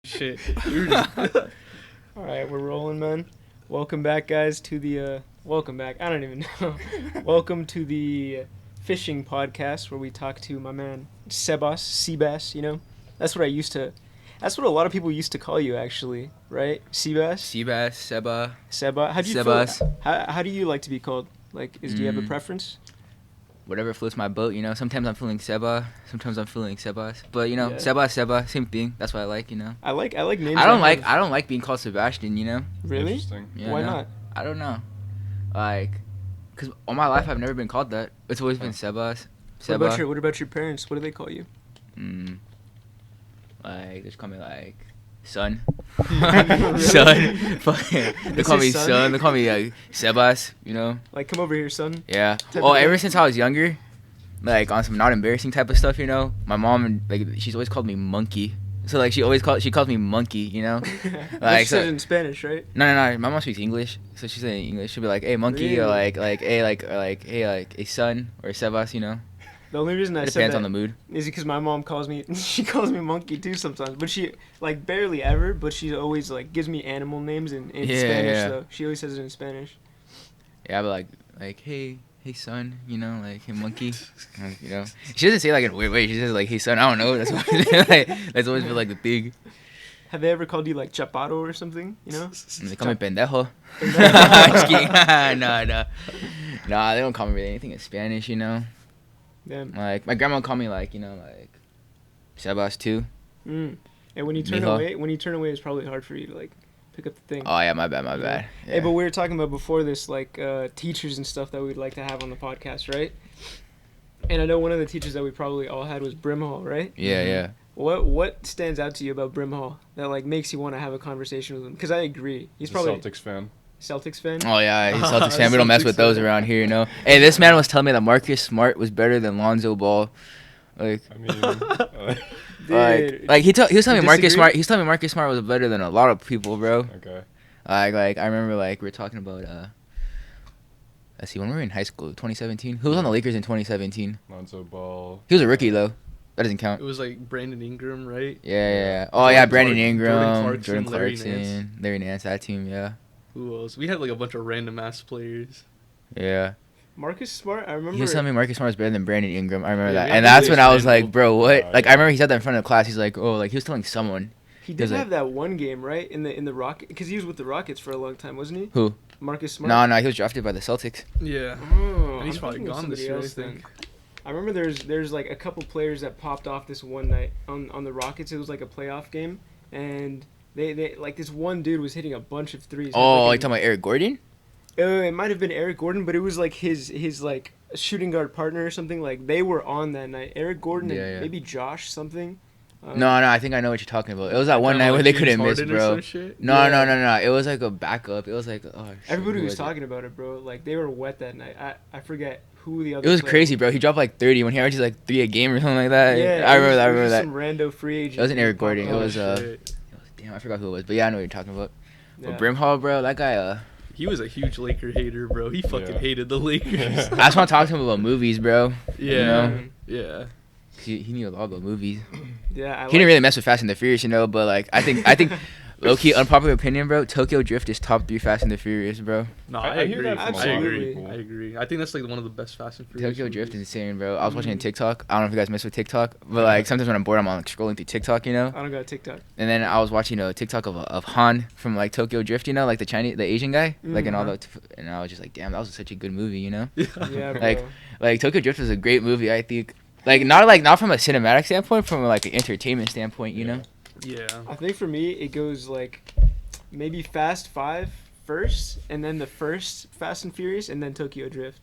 Shit. All right, we're rolling, man. Welcome back, guys, to the welcome back. I don't even know. Welcome to the fishing podcast where we talk to my man Sebastian. You know, that's what I used to. That's what a lot of people used to call you, actually, right? Sebastian. Seba. How do you Sebas. feel? How do you like to be called? Like, do you have a preference? Whatever floats my boat, you know. Sometimes I'm feeling Seba, sometimes I'm feeling Sebas. But you know, Yeah. Seba, same thing. That's what I like, you know. I like names. I don't that like have- being called Sebastian, you know. Really? Interesting. Yeah, Why no. not? I don't know. Like, cause all my life I've never been called that. It's always been Sebas. What about your parents? What do they call you? Like, they just call me like son. Really? Son. Fucking. They This call is me son? son. They call me like Sebas, you know. Like, come over here, son. Yeah. Type Oh, of ever thing? since I was younger, like on some not embarrassing type of stuff, you know. My mom like she's always called me monkey. So like she calls me monkey, you know. Like, she so- says it in Spanish, right? No. My mom speaks English, so she's in English. She'll be like, "Hey, monkey," or Really? hey, like a son or Sebas, you know. The only reason I It said depends that on the mood. is because my mom calls me she calls me monkey too sometimes, but she like barely ever, but she always like gives me animal names in Yeah, Spanish yeah. though. She always says it in Spanish. Yeah, but like hey son, you know, like hey monkey, you know. She doesn't say like in a weird way. She says like hey son. I don't know. That's why like, that's always been like the thing. Have they ever called you like chapato or something? You know? And they call me pendejo. Pendejo. Just kidding. Nah, they don't call me really anything in Spanish, you know. Damn. Like my grandma called me like, you know, like Sebas too. Mm. And when you turn Mijo. away, it's probably hard for you to like pick up the thing. Oh yeah, my bad. Yeah. Hey, but we were talking about before this like teachers and stuff that we'd like to have on the podcast, right? And I know one of the teachers that we probably all had was Brimhall, right? Yeah. What stands out to you about Brimhall that like makes you want to have a conversation with him? Because I agree, he's He's a probably Celtics fan. Celtics fan. Oh yeah, he's Celtics fan. We don't mess Celtics with those fan. around here, you know. Hey, this man was telling me that Marcus Smart was better than Lonzo Ball. Like, I mean, Dude, like he was telling you me Marcus disagree? Smart. He's telling me Marcus Smart was better than a lot of people, bro. okay. Like I remember like we were talking about let's see, when we were in high school, 2017. Who was on the Lakers in 2017? Lonzo Ball. He was a rookie though. That doesn't count. It was like Brandon Ingram, right? Yeah. Oh yeah, Brandon Jordan Ingram, Clarkson, Larry Clarkson, Larry Nance, that team. Yeah. Who else? We had like a bunch of random ass players. Yeah. Marcus Smart. I remember. He was telling me Marcus Smart was better than Brandon Ingram. I remember Yeah, that. we And had that's to when do I was like, Randall. bro, what? Oh, Like, yeah. I remember he said that in front of the class. He's like, oh, like, he was telling someone. he he did was like- have that one game right in the Rocket because he was with the Rockets for a long time, wasn't he? Who? Marcus Smart. No, he was drafted by the Celtics. Yeah. Oh, And he's I'm probably thinking of gone this somebody year, I else then. think. I remember there's like a couple players that popped off this one night on the Rockets. It was like a playoff game, and they like this one dude was hitting a bunch of threes. It was Oh, like you talking about Eric Gordon? it might have been Eric Gordon, but it was like his like shooting guard partner or something. Like they were on that night. Eric Gordon and Yeah. maybe Josh something. No, I think I know what you're talking about. It was that one Kinda night where like they James couldn't miss, Harden or bro. some shit. No. It was like a backup. It was like, oh, shit, Everybody who was it? talking about it, bro. Like they were wet that night. I forget who the other. It was player crazy, bro. He dropped like 30 when he averages like 3 a game or something like that. Yeah, I it was remember that. Some rando free agent. It wasn't Eric that popped Gordon. It up. was, Shit. Damn, I forgot who it was. But yeah, I know what you're talking about. Yeah. But Brimhall, bro, that guy, He was a huge Laker hater, bro. He fucking Yeah. hated the Lakers. I just want to talk to him about movies, bro. yeah. know? Yeah. He knew a lot about movies. Yeah, He didn't really mess with Fast and the Furious, you know, but like I think low-key unpopular opinion, bro, Tokyo Drift is top 3 Fast and the Furious, bro. No, I I hear agree. that from a I lot of agree. people. I agree. I think that's like one of the best Fast and Furious. Tokyo Drift is movies. insane, bro. I was watching Mhm. TikTok. I don't know if you guys mess with TikTok, but like sometimes when I'm bored, I'm like scrolling through TikTok, you know. I don't got TikTok. And then I was watching a TikTok of Han from like Tokyo Drift, you know, like the Asian guy, like and all Mhm. that. And I was just like, damn, that was such a good movie, you know. Yeah. Yeah, bro. Like- Like Tokyo Drift was a great movie, I think. Not from a cinematic standpoint, from like an entertainment standpoint, you know. Yeah. I think for me it goes like maybe Fast 5 first, and then the first Fast and Furious, and then Tokyo Drift.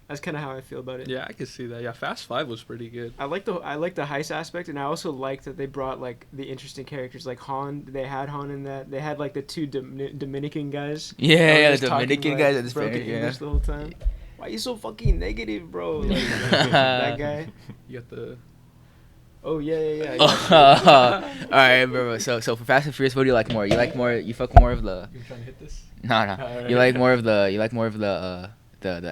That's kind of how I feel about it. Yeah, I could see that. Yeah, Fast 5 was pretty good. I like the heist aspect, and I also like that they brought like the interesting characters like Han. They had Han in that. They had like the two Dominican guys. that were Yeah, the just talking, Dominican like, guys at the broken Spanish, yeah. English the whole time. Why you so fucking negative, bro? Like, that guy. You got the. Oh yeah. All right, bro. So for Fast and Furious, what do you like more? You fuck more of the You trying to hit this? no. Alright. You like more of the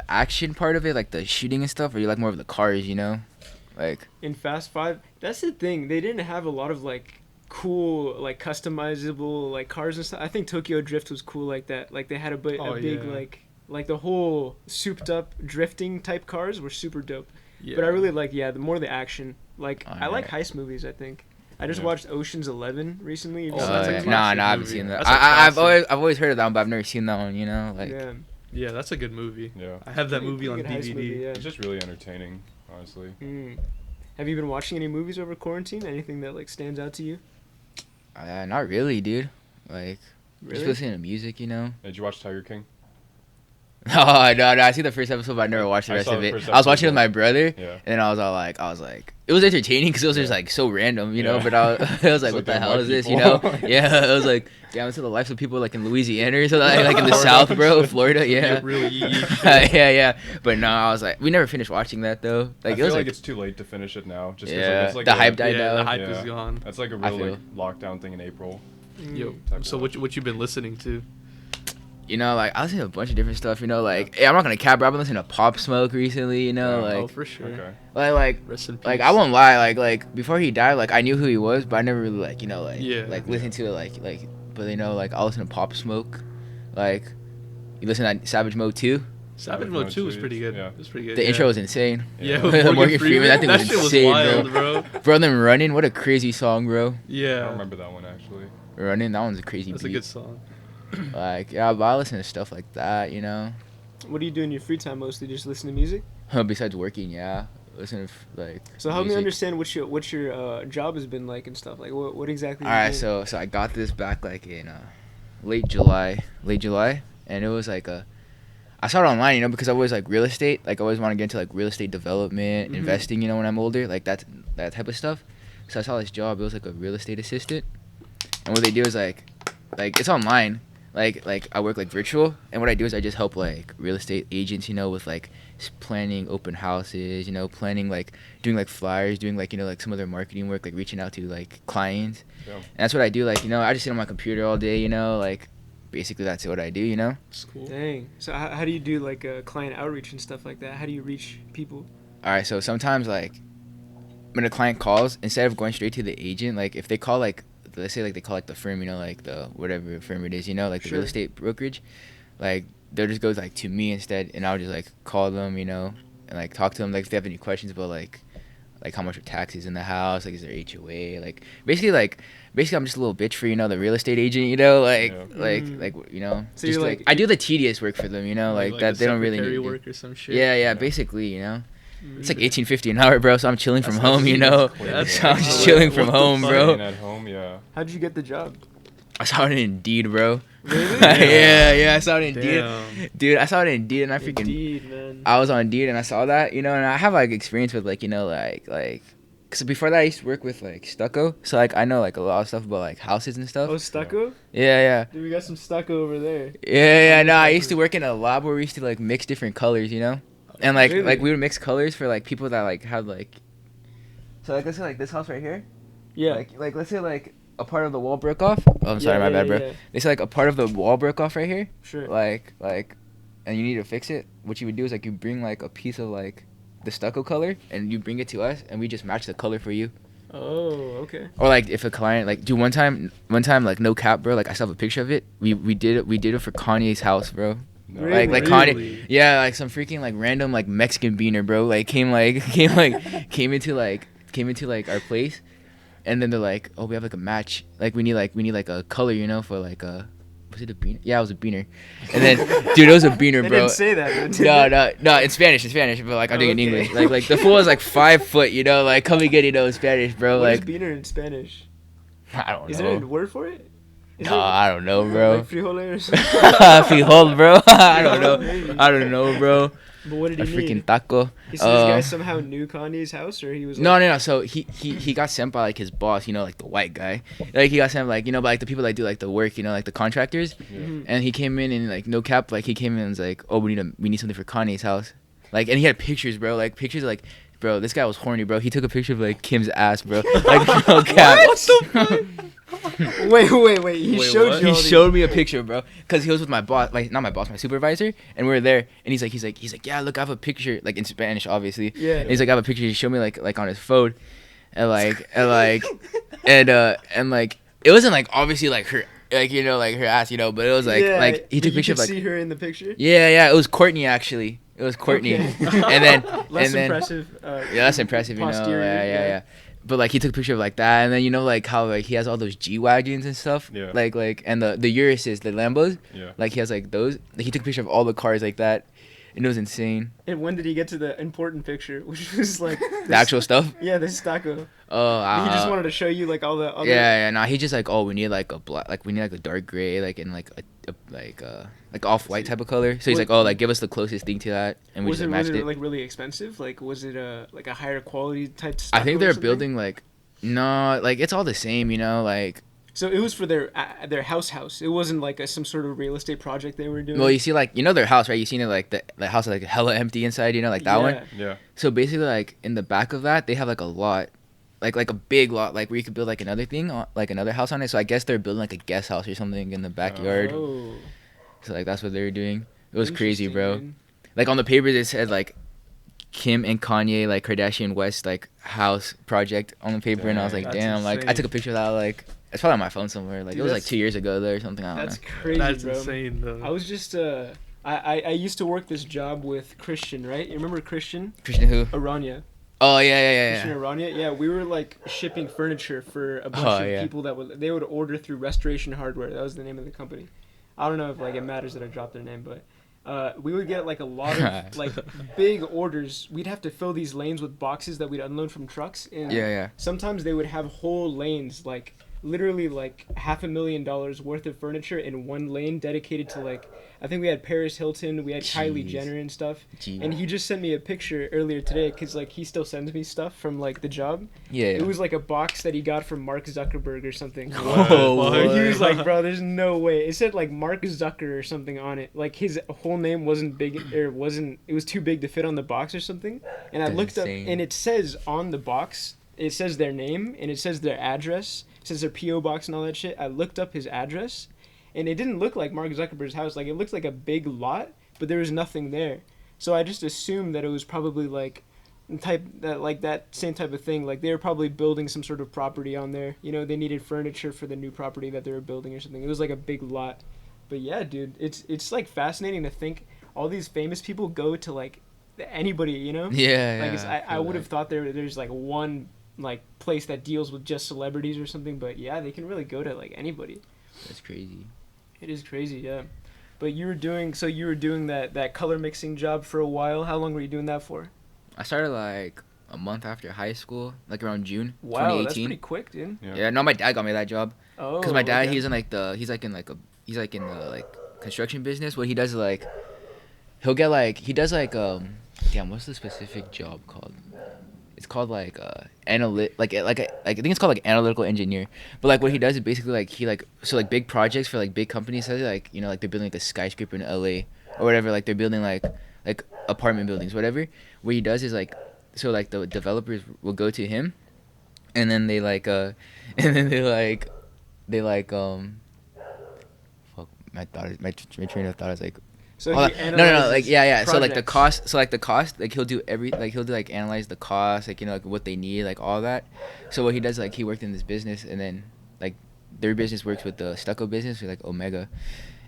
action part of it, like the shooting and stuff, or you like more of the cars, you know? Like In Fast 5, that's the thing. They didn't have a lot of like cool like customizable like cars and stuff. I think Tokyo Drift was cool like that. Like they had a big yeah. like the whole souped up drifting type cars were super dope. Yeah. But I really like the more the action. Like I like Alright. heist movies. I think I just Yeah. watched Ocean's 11 recently. Have you Oh, seen that's a that? Nah, classic I haven't movie. seen that. That's a I've classic. always heard of that one, but I've never seen that one. You know, like Yeah. Yeah, that's a good movie. Yeah. I have that Pretty- movie on pretty good heist DVD. movie, yeah. It's just really entertaining, honestly. Mm. Have you been watching any movies over quarantine? Anything that like stands out to you? not really, dude. Like just Really? listening to music, you know. Did you watch Tiger King? Oh no, I see the first episode, but I never watched the I rest saw of the it. first I was watching it episode, with my brother, Yeah. and then I was like, it was entertaining because it was just Yeah. like so random, you know. Yeah. But I was like, It's what the like hell white is this, you know? people. Yeah, it was like, damn, it's the lives of people like in Louisiana or something, like in the South, bro, Florida, yeah. Really yeah. But no, I was like, we never finished watching that though. I Like it feel was like like, it's too late to finish it now. Just 'cause, yeah, like, it's like the a- hype died Yeah, the down. hype Yeah. is gone. That's like a I real feel. like lockdown thing in April. Mm. type So of- what you been listening to? You know, like I listen to a bunch of different stuff. You know, like hey, I'm not gonna cap, bro. I've been listening to Pop Smoke recently. You know, Yeah. like Oh, for sure. Okay. like Rest in peace. like I won't lie, like before he died, like I knew who he was, but I never really like you know like Yeah. like listened to it like but you know like I listen to Pop Smoke, like you listen to Savage Mode 2. Savage Mode 2 was too, pretty good. yeah. It was pretty good. The yeah. intro was insane. Yeah, Yeah. with Morgan Freeman, that thing was shit insane, wild, bro. Bro, them running, what a crazy song, bro. I don't Yeah, remember that one actually. Running, that one's a crazy that's a beat. good song. Like yeah, but I listen to stuff like that, you know. What do you do in your free time mostly? Just listen to music? Besides working, yeah, listen to like. So help me music. understand what your job has been like and stuff. Like what exactly? All right, so I got this back like in late July, and it was like I saw it online, you know, because I always like real estate, like I always want to get into like real estate development, Mhm. investing, you know, when I'm older, like that type of stuff. So I saw this job. It was like a real estate assistant, and what they do is like it's online. Like I work like virtual, and what I do is I just help like real estate agents, you know, with like planning open houses, you know, planning like doing like flyers, doing like you know like some of their marketing work, like reaching out to like clients. Yeah. And that's what I do. Like you know, I just sit on my computer all day, you know, like basically that's what I do, you know. It's cool. Dang. So how do you do like client outreach and stuff like that? How do you reach people? All right, so sometimes like when a client calls, instead of going straight to the agent, like if they call like let's say like they call like the firm, you know, like the whatever firm it is, you know, like the Sure. real estate brokerage, like they'll just go like to me instead, and I'll just like call them, you know, and like talk to them like if they have any questions about like how much are taxes in the house, like is there HOA, like basically I'm just a little bitch for you know the real estate agent, you know, like Yeah. like you know, So just you're like like- I do the tedious work for them, you know, like that the they don't really need secretary to do. work or some shit. Yeah, basically, you know. It's like Mm. $18.50 an hour, bro. So I'm chilling from That's home, you nuts. know. That's So I'm just nuts. chilling What from the home, fuck? bro. Staying at home, yeah. How'd you get the job? I saw it in Indeed, bro. Really? yeah, I saw it in Indeed. Damn. Dude, I saw it in Indeed, and I freaking. Indeed, man. I was on Indeed, and I saw that, you know, and I have like experience with like you know like. Cause before that I used to work with like stucco, so like I know like a lot of stuff about like houses and stuff. Oh, stucco? Yeah. Dude, we got some stucco over there. Yeah. No, I used to work in a lab where we used to like mix different colors, you know, and like Really? we would mix colors for like people that like had like. So like let's say like this house right here. Yeah. Like let's say like a part of the wall broke off. Oh, I'm sorry, my bad, bro. Yeah. They say like a part of the wall broke off right here. Sure. Like, and you need to fix it. What you would do is like you bring like a piece of like the stucco color and you bring it to us and we just match the color for you. Oh, okay. Or like if a client like dude one time like no cap, bro. Like I still have a picture of it. We did it for Kanye's house, bro. No. Really? Like Really? Kanye, yeah, like some freaking like random like Mexican beaner, bro. Like came into like our place, and then they're like, oh, we have like a match. Like we need like a color, you know, for like a. Was it a beaner? Yeah, it was a beaner. And then, dude, it was a beaner, They bro. didn't say that. Though, No, in Spanish, but like I'm Oh, doing it in okay. English. Like the fool was like 5 foot, you know, like come and get it, you know, in Spanish, bro. What is Like beaner in Spanish? I don't Is there a know. word for it? Is No, I don't know, bro. Like frijoles? Frijol, bro. I don't know. Maybe. I don't know, bro. But what did A he freaking need? taco. He said this guy somehow knew Kanye's house, or he was like, No. So he got sent by like his boss, you know, like the white guy. Like he got sent like you know by like the people that do like the work, you know, like the contractors. Mhm. And he came in and like no cap, like he came in and was like, oh, we need something for Kanye's house. Like and he had pictures, bro. Like pictures of, like. Bro, this guy was horny, bro. He took a picture of like Kim's ass, bro. Like no cap. What the fuck? Wait. He Wait, showed what? you. He all these- showed me a picture, bro, because he was with my boss, like not my boss, my supervisor, and we were there, and he's like, yeah, look, I have a picture, like in Spanish, obviously. Yeah. And he's like, I have a picture. He showed me like on his phone, and like it wasn't like obviously like her like like her ass but it was like he took a picture of like see her in the picture. yeah it was Courtney actually. It was Courtney. Okay. And then less impressive. less impressive, posterior, yeah. But like he took a picture of like that, and then like how like he has all those G wagons and stuff. Yeah. Like and the Urises, the Lambos. Yeah. Like he has like those. Like, he took a picture of all the cars like that, and it was insane. And when did he get to the important picture, which was like The actual stuff. Yeah, the Stacco. Oh, He just wanted to show you like all the other. Yeah. Nah, he just like we need like a black, like we need like a dark gray, like in like a off white type of color. So he's like, like give us the closest thing to that, and we just matched it. Like really expensive? Like was it a higher quality type? I think they're Stacco or building like no, like it's all the same, like. So it was for their house. It wasn't like some sort of real estate project they were doing. Well, you see, like their house, right? You seen it like the house is like hella empty inside, like that one. Yeah. So basically, like in the back of that, they have like a lot, like a big lot, like where you could build like another thing, like another house on it. So I guess they're building like a guest house or something in the backyard. Oh. So like that's what they were doing. It was crazy, bro. Man. Like on the papers, it said like Kim and Kanye, like Kardashian West, like house project on the paper, and I was like, That's damn, like I insane. took a picture of that, like it's probably on my phone somewhere. Like Dude, it was like that's- 2 years ago though, or something. I don't That's know. crazy, That's bro. insane, though. I was just I used to work this job with Christian, right? You remember Christian Christian who? Aranya? Oh yeah. Christian Aranya? Yeah, we were like shipping furniture for a bunch Oh, of yeah. people that would order through Restoration Hardware. That was the name of the company. I don't know if like it matters that I dropped their name, but we would get like a lot of like big orders. We'd have to fill these lanes with boxes that we'd unload from trucks, and Yeah. sometimes they would have whole lanes, like literally like $500,000 worth of furniture in one lane dedicated to like, I think we had Paris Hilton, we had Kylie Jeez. Jenner and stuff. Jeez. And he just sent me a picture earlier today because like he still sends me stuff from like the job. Yeah. It was like a box that he got from Mark Zuckerberg or something. Whoa, And he what? was like, bro, there's no way. It said like Mark Zucker or something on it. Like his whole name wasn't big, or wasn't. It was too big to fit on the box or something. And I That's looked insane. up, and it says on the box, it says their name and it says their address. It says their PO box and all that shit. I looked up his address, and it didn't look like Mark Zuckerberg's house. Like it looked like a big lot, but there was nothing there. So I just assumed that it was probably like that same type of thing. Like they were probably building some sort of property on there. They needed furniture for the new property that they were building or something. It was like a big lot. But yeah, dude, it's like fascinating to think all these famous people go to like anybody, Yeah. Like yeah, I would have thought there's like one like place that deals with just celebrities or something, but yeah, they can really go to like anybody. That's crazy. It is crazy, yeah. But you were doing that color mixing job for a while. How long were you doing that for? I started like a month after high school, like around June Wow, 2018. that's pretty quick, dude. Yeah, no, my dad got me that job. Oh, Cause my dad, okay. he's in the like construction business. What he does is like, he does like damn, what's the specific job called? It's called like I think it's called like analytical engineer. But like what he does is basically like so like big projects for like big companies, so like like they're building like a skyscraper in LA or whatever. Like they're building like apartment buildings, whatever. What he does is like, so like the developers will go to him, and then they fuck, my train of thought is like, So hold he on. No, analyzes like yeah. So like the projects. cost, like he'll do like analyze the cost, like like what they need, like all that. So what he does, like he worked in this business, and then like their business works with the stucco business, like Omega,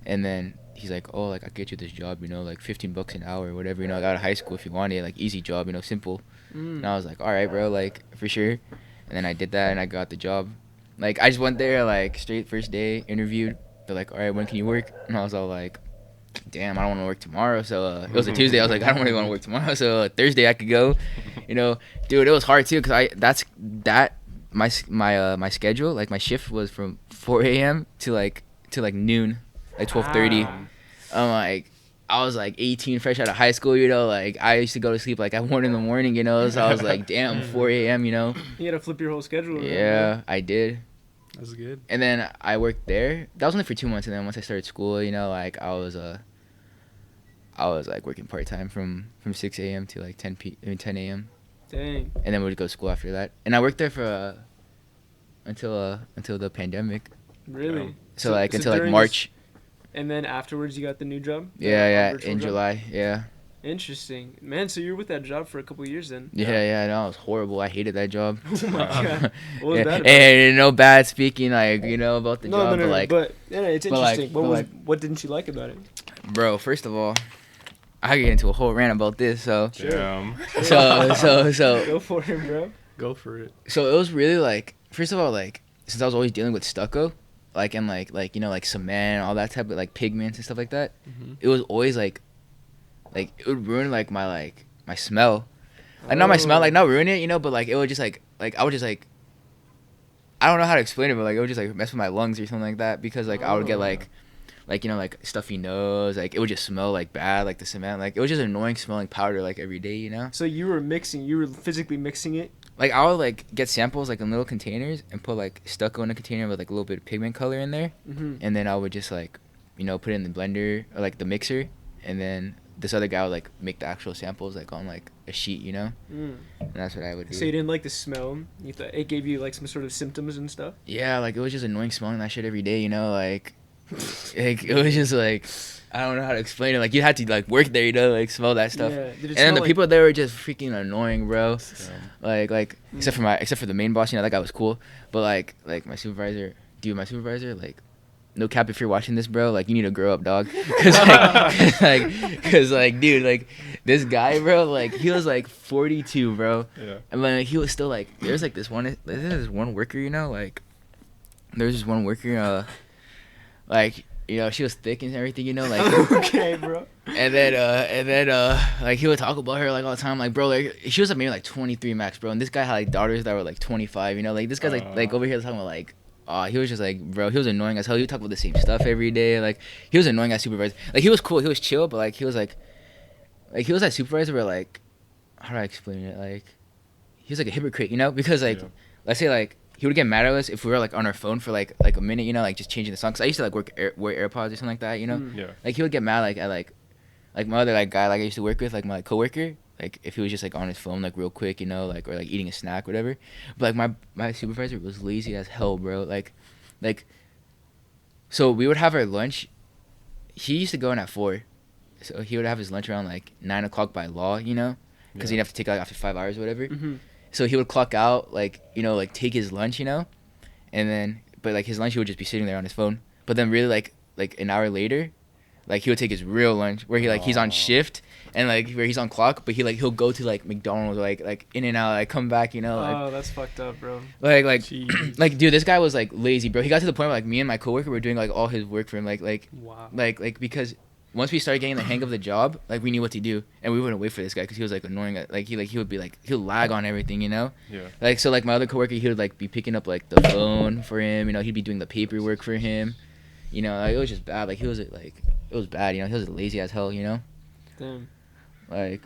and then he's like, oh, like I get you this job, like $15 an hour or whatever, I got out of high school if you want it, like easy job, simple. And I was like, all right, bro, like for sure. And then I did that and I got the job. Like I just went there like straight first day, interviewed. They're like, all right, when can you work? And I was all like, damn, I don't want to work tomorrow. So it was a Tuesday. I was like, I don't really want to work tomorrow. So Thursday I could go. Dude, it was hard too because my schedule, like my shift was from 4 a.m. to like noon, like 12:30. Wow. I'm like, I was like 18, fresh out of high school. Like I used to go to sleep like at 1 in the morning. So I was like, damn, 4 a.m. You had to flip your whole schedule around, Yeah, I did. That's good. And then I worked there. That was only for 2 months. And then once I started school, like I was like working part time from 6 a.m. to like 10 a.m. Dang. And then we would go to school after that. And I worked there for until the pandemic. Really? So like until during like March. And then afterwards you got the new job? Yeah, virtual in job? July. Yeah. Interesting, man. So you were with that job for a couple years then. Yeah, no, it was horrible. I hated that job. Oh my god. What was Yeah, that about? and no bad speaking, like, about the No, job, no, no, but no, like, but yeah, it's but, like- interesting. but, like- What didn't you like about it? bro, first of all, I get into a whole rant about this, so Sure. Damn. so Go for it, bro. Go for it. so it was really like, first of all, like, since I was always dealing with stucco, like, and like like cement, all that type of like pigments and stuff like that, Mm-hmm. it was always like it would ruin like my smell. Like, not my smell, like, not ruin it, but like it would just like I would just like, I don't know how to explain it, but like it would just like mess with my lungs or something like that, because like I would get Oh. like like stuffy nose, like it would just smell like bad, like the cement, like it was just annoying smelling powder like every day. So you were physically mixing it. Like I would like get samples like in little containers and put like stucco in a container with like a little bit of pigment color in there, Mm-hmm. and then I would just like put it in the blender or like the mixer, and then this other guy would like make the actual samples like on like a sheet, Mm. and that's what I would do. So you didn't like the smell. You thought it gave you like some sort of symptoms and stuff. Yeah, like it was just annoying smelling that shit every day, like it was just like, I don't know how to explain it. Like you had to like work there, like smell that stuff. Yeah. Did it And then smell the like- people there were just freaking annoying, bro. Damn. Like except for the main boss, that guy was cool. But like my supervisor, like, no cap, if you're watching this, bro, like you need to grow up, dog. Cause like dude, like this guy, bro, like he was like 42, bro. Yeah. And like he was still like, there's this one worker, like there's this one worker, like, she was thick and everything, like Okay, bro. and then like he would talk about her like all the time, like, bro, like she was like maybe like 23 max, bro, and this guy had like daughters that were like 25, like this guy's like over here talking about like, he was just like, bro, he was annoying as hell. He would talk about the same stuff every day. Like he was annoying as supervisor. Like he was cool, he was chill, but like he was that supervisor where, like, how do I explain it? Like he was like a hypocrite, because like, Yeah. let's say like he would get mad at us if we were like on our phone for like a minute, like just changing the song. Cause I used to like wear AirPods or something like that, Mm. Yeah. Like he would get mad like at like my other like guy like I used to work with, like my coworker, like if he was just like on his phone like real quick, like, or like eating a snack, whatever. But like my supervisor was lazy as hell, bro. Like so we would have our lunch. He used to go in at 4, so he would have his lunch around like 9 o'clock by law, because he'd have to take like after 5 hours or whatever. Mm-hmm. So he would clock out, like, like take his lunch, and then, but like his lunch, he would just be sitting there on his phone. But then really like an hour later, like he would take his real lunch where he's on shift and like where he's on clock, but he'll go to like McDonald's or like In and Out, like come back, like, Oh, that's fucked up, bro. like Jeez. like dude, this guy was like lazy, bro. He got to the point where like me and my coworker were doing like all his work for him, like Wow. because once we started getting the hang of the job, like we knew what to do, and we wouldn't wait for this guy because he was like annoying. Like he would be like, he'll lag on everything, Yeah. Like so, like my other coworker, he would like be picking up like the phone for him, he'd be doing the paperwork for him, like it was just bad. Like he was like, it was bad, he was lazy as hell, Damn. like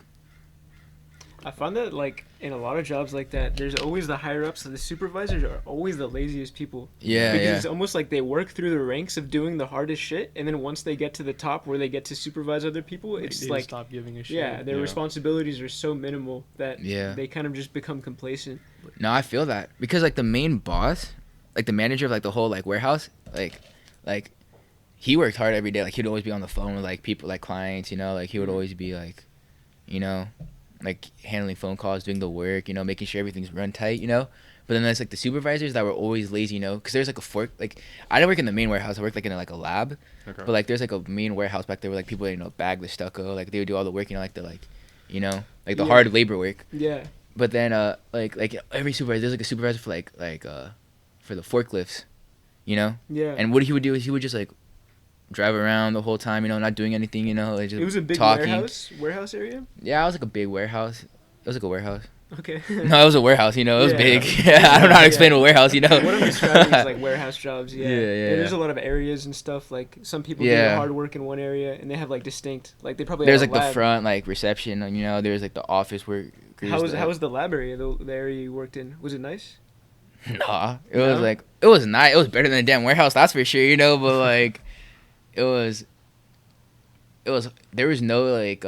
I find that like in a lot of jobs like that, there's always the higher ups, and the supervisors are always the laziest people. yeah, Because yeah, it's almost like they work through the ranks of doing the hardest shit, and then once they get to the top where they get to supervise other people, They it's need to like, stop giving a shit. yeah, their Yeah. responsibilities are so minimal that yeah. they kind of just become complacent. No, I feel that because like the main boss, like the manager of like the whole like warehouse, like he worked hard every day. Like he'd always be on the phone with like people, like clients, like he would always be like, like handling phone calls, doing the work, making sure everything's run tight, But then there's like the supervisors that were always lazy, because there's like a fork. Like I didn't work in the main warehouse. I worked like in like a lab, Okay. but like there's like a main warehouse back there where like people bag the stucco, like they would do all the work, like the like the Yeah. hard labor work. Yeah. But then like every supervisor, there's like a supervisor for like for the forklifts, Yeah. And what he would do is he would just like drive around the whole time, not doing anything, like just It was a big talking. warehouse area. Yeah, it was like a big warehouse. It was like a warehouse. Okay. No, it was a warehouse. It was Yeah. big. I don't know how to explain a warehouse. What I'm describing is like warehouse jobs. Yeah. Yeah. There's a lot of areas and stuff. Like some people do Yeah. the hard work in one area, and they have like distinct. Like they probably There's have like a the lab. front like reception. There's like the office workers. How was the lab area? The area you worked in, was it nice? Nah, it No? was like it was nice. It was better than a damn warehouse, that's for sure. But like, it was. There was no like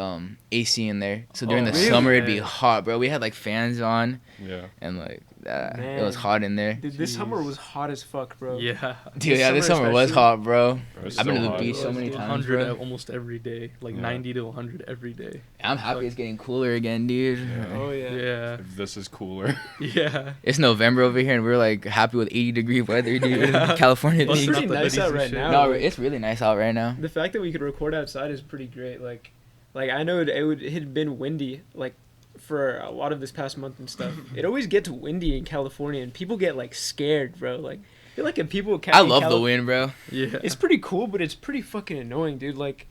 AC in there, so during Oh, the really? summer it'd be Yeah. hot, bro. We had like fans on, Yeah. and like It was Man. hot in there. Dude, this summer was hot as fuck, bro. Yeah. Dude, yeah, this summer was especially. hot, bro. Bro, it's I've been so to the hot. beach so many Dude, times, 100 bro. almost every day, like Yeah. 90 to 100 every day. I'm happy it's getting cooler again, dude. Yeah. Oh yeah. Yeah. If this is cooler. Yeah. It's November over here, and we're like happy with 80-degree weather, dude. Yeah. California Busting It's things. pretty out the nice hoodies out and right shit. now. No, it's really nice out right now. The fact that we could record outside is pretty great. Like I know it had been windy like for a lot of this past month and stuff. It always gets windy in California, and people get like scared, bro. Like I feel like if people I love the wind, bro. Yeah. It's pretty cool, but it's pretty fucking annoying, dude. Like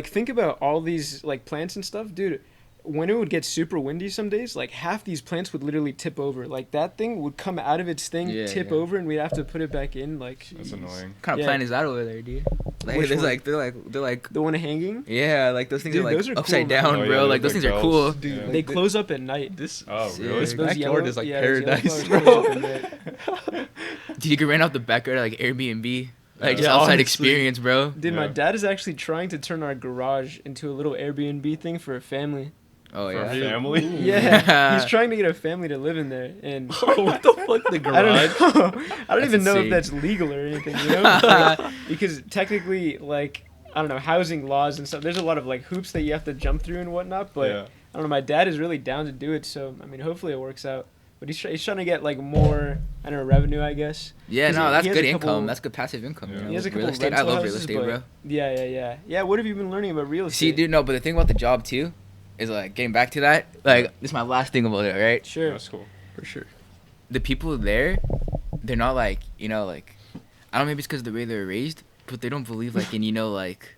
think about all these like plants and stuff, dude. When it would get super windy some days, like half these plants would literally tip over. Like that thing would come out of its thing, Yeah, tip yeah. over, and we'd have to put it back in. Like That's annoying. What kind of Yeah. plant is that over there, dude? Like, Which there's one? like they're like the one hanging. yeah, like those things Dude, are like those are upside cool, man. down, Oh, yeah, bro. they're like those like things are bells. cool. Dude, Yeah. They close up at night. This Oh, Sick. really? this Those backyard yellow- is like yeah, those yellow paradise, flowers bro. close up at night. Dude, you can rent out the backyard like Airbnb, like just Yeah, outside honestly. experience, bro. Dude, my Yeah. dad is actually trying to turn our garage into a little Airbnb thing for a family. Oh For yeah. a family? Yeah, he's trying to get a family to live in there, and what the fuck, the I garage? don't know. I don't That's even know if insane. that's legal or anything, you know? Like, because technically, like, I don't know, housing laws and stuff. There's a lot of like hoops that you have to jump through and whatnot. But Yeah. I don't know. My dad is really down to do it, so I mean, hopefully it works out. But he's trying to get like more, I don't know, revenue, I guess. Yeah, 'Cause no, he that's has good a income. couple- That's good passive income. Yeah. You know? He has a couple real estate. I rental love real houses, estate, but- bro. Yeah. What have you been learning about real estate? See, dude, no, but the thing about the job too is like getting back to that. Like, this is my last thing about it, right? Sure. That's cool. For sure. The people there, they're not like, you know, like, I don't know, maybe it's because the way they're raised, but they don't believe like in, you know, like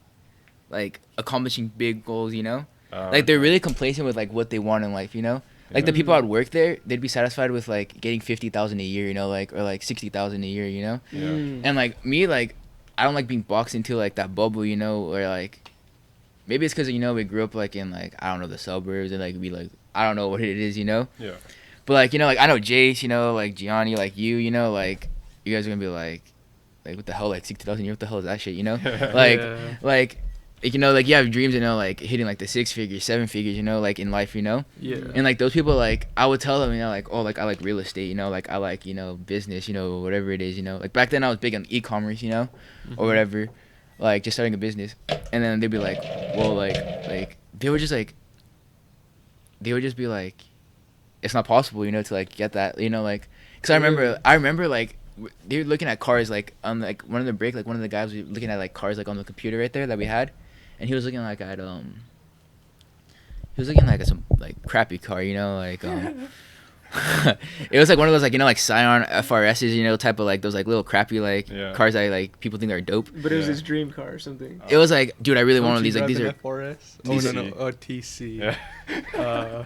accomplishing big goals, you know. Like they're really complacent with like what they want in life, you know. Like the Yeah. people I'd work there, they'd be satisfied with like getting 50,000 a year, you know, like or like 60,000 a year, you know. Yeah. Mm. And like me, like I don't like being boxed into like that bubble, you know, or like maybe it's because you know we grew up like in like I don't know the suburbs and like we like I don't know what it is, you know. Yeah. But like you know like I know Jace, you know, like Gianni, like you know, like you guys are gonna be like what the hell, like 60,000 a year, what the hell is that shit, you know? Like Yeah. like you know, like you have dreams, you know, like hitting like the 6 figures, 7 figures, you know, like in life, you know. Yeah. And like those people, like I would tell them, you know, like oh, like I like real estate, you know, like I like you know business, you know, whatever it is, you know. Like back then I was big on e-commerce, you know, or whatever, like just starting a business. And then they'd be like, well, like they would just be like, it's not possible, you know, to like get that, you know, like, cause I remember like they were looking at cars like on like one of the break, like one of the guys was looking at like cars like on the computer right there that we had, and he was looking like at some like crappy car, you know, like it was like one of those like you know like Scion FRSs, you know, type of like those like little crappy like Yeah. cars that like people think are dope. But it was Yeah. his dream car or something. It was like, dude, I really want one of Don't these. you Like these drive are. an FRS? Oh no TC. no, TC. Yeah.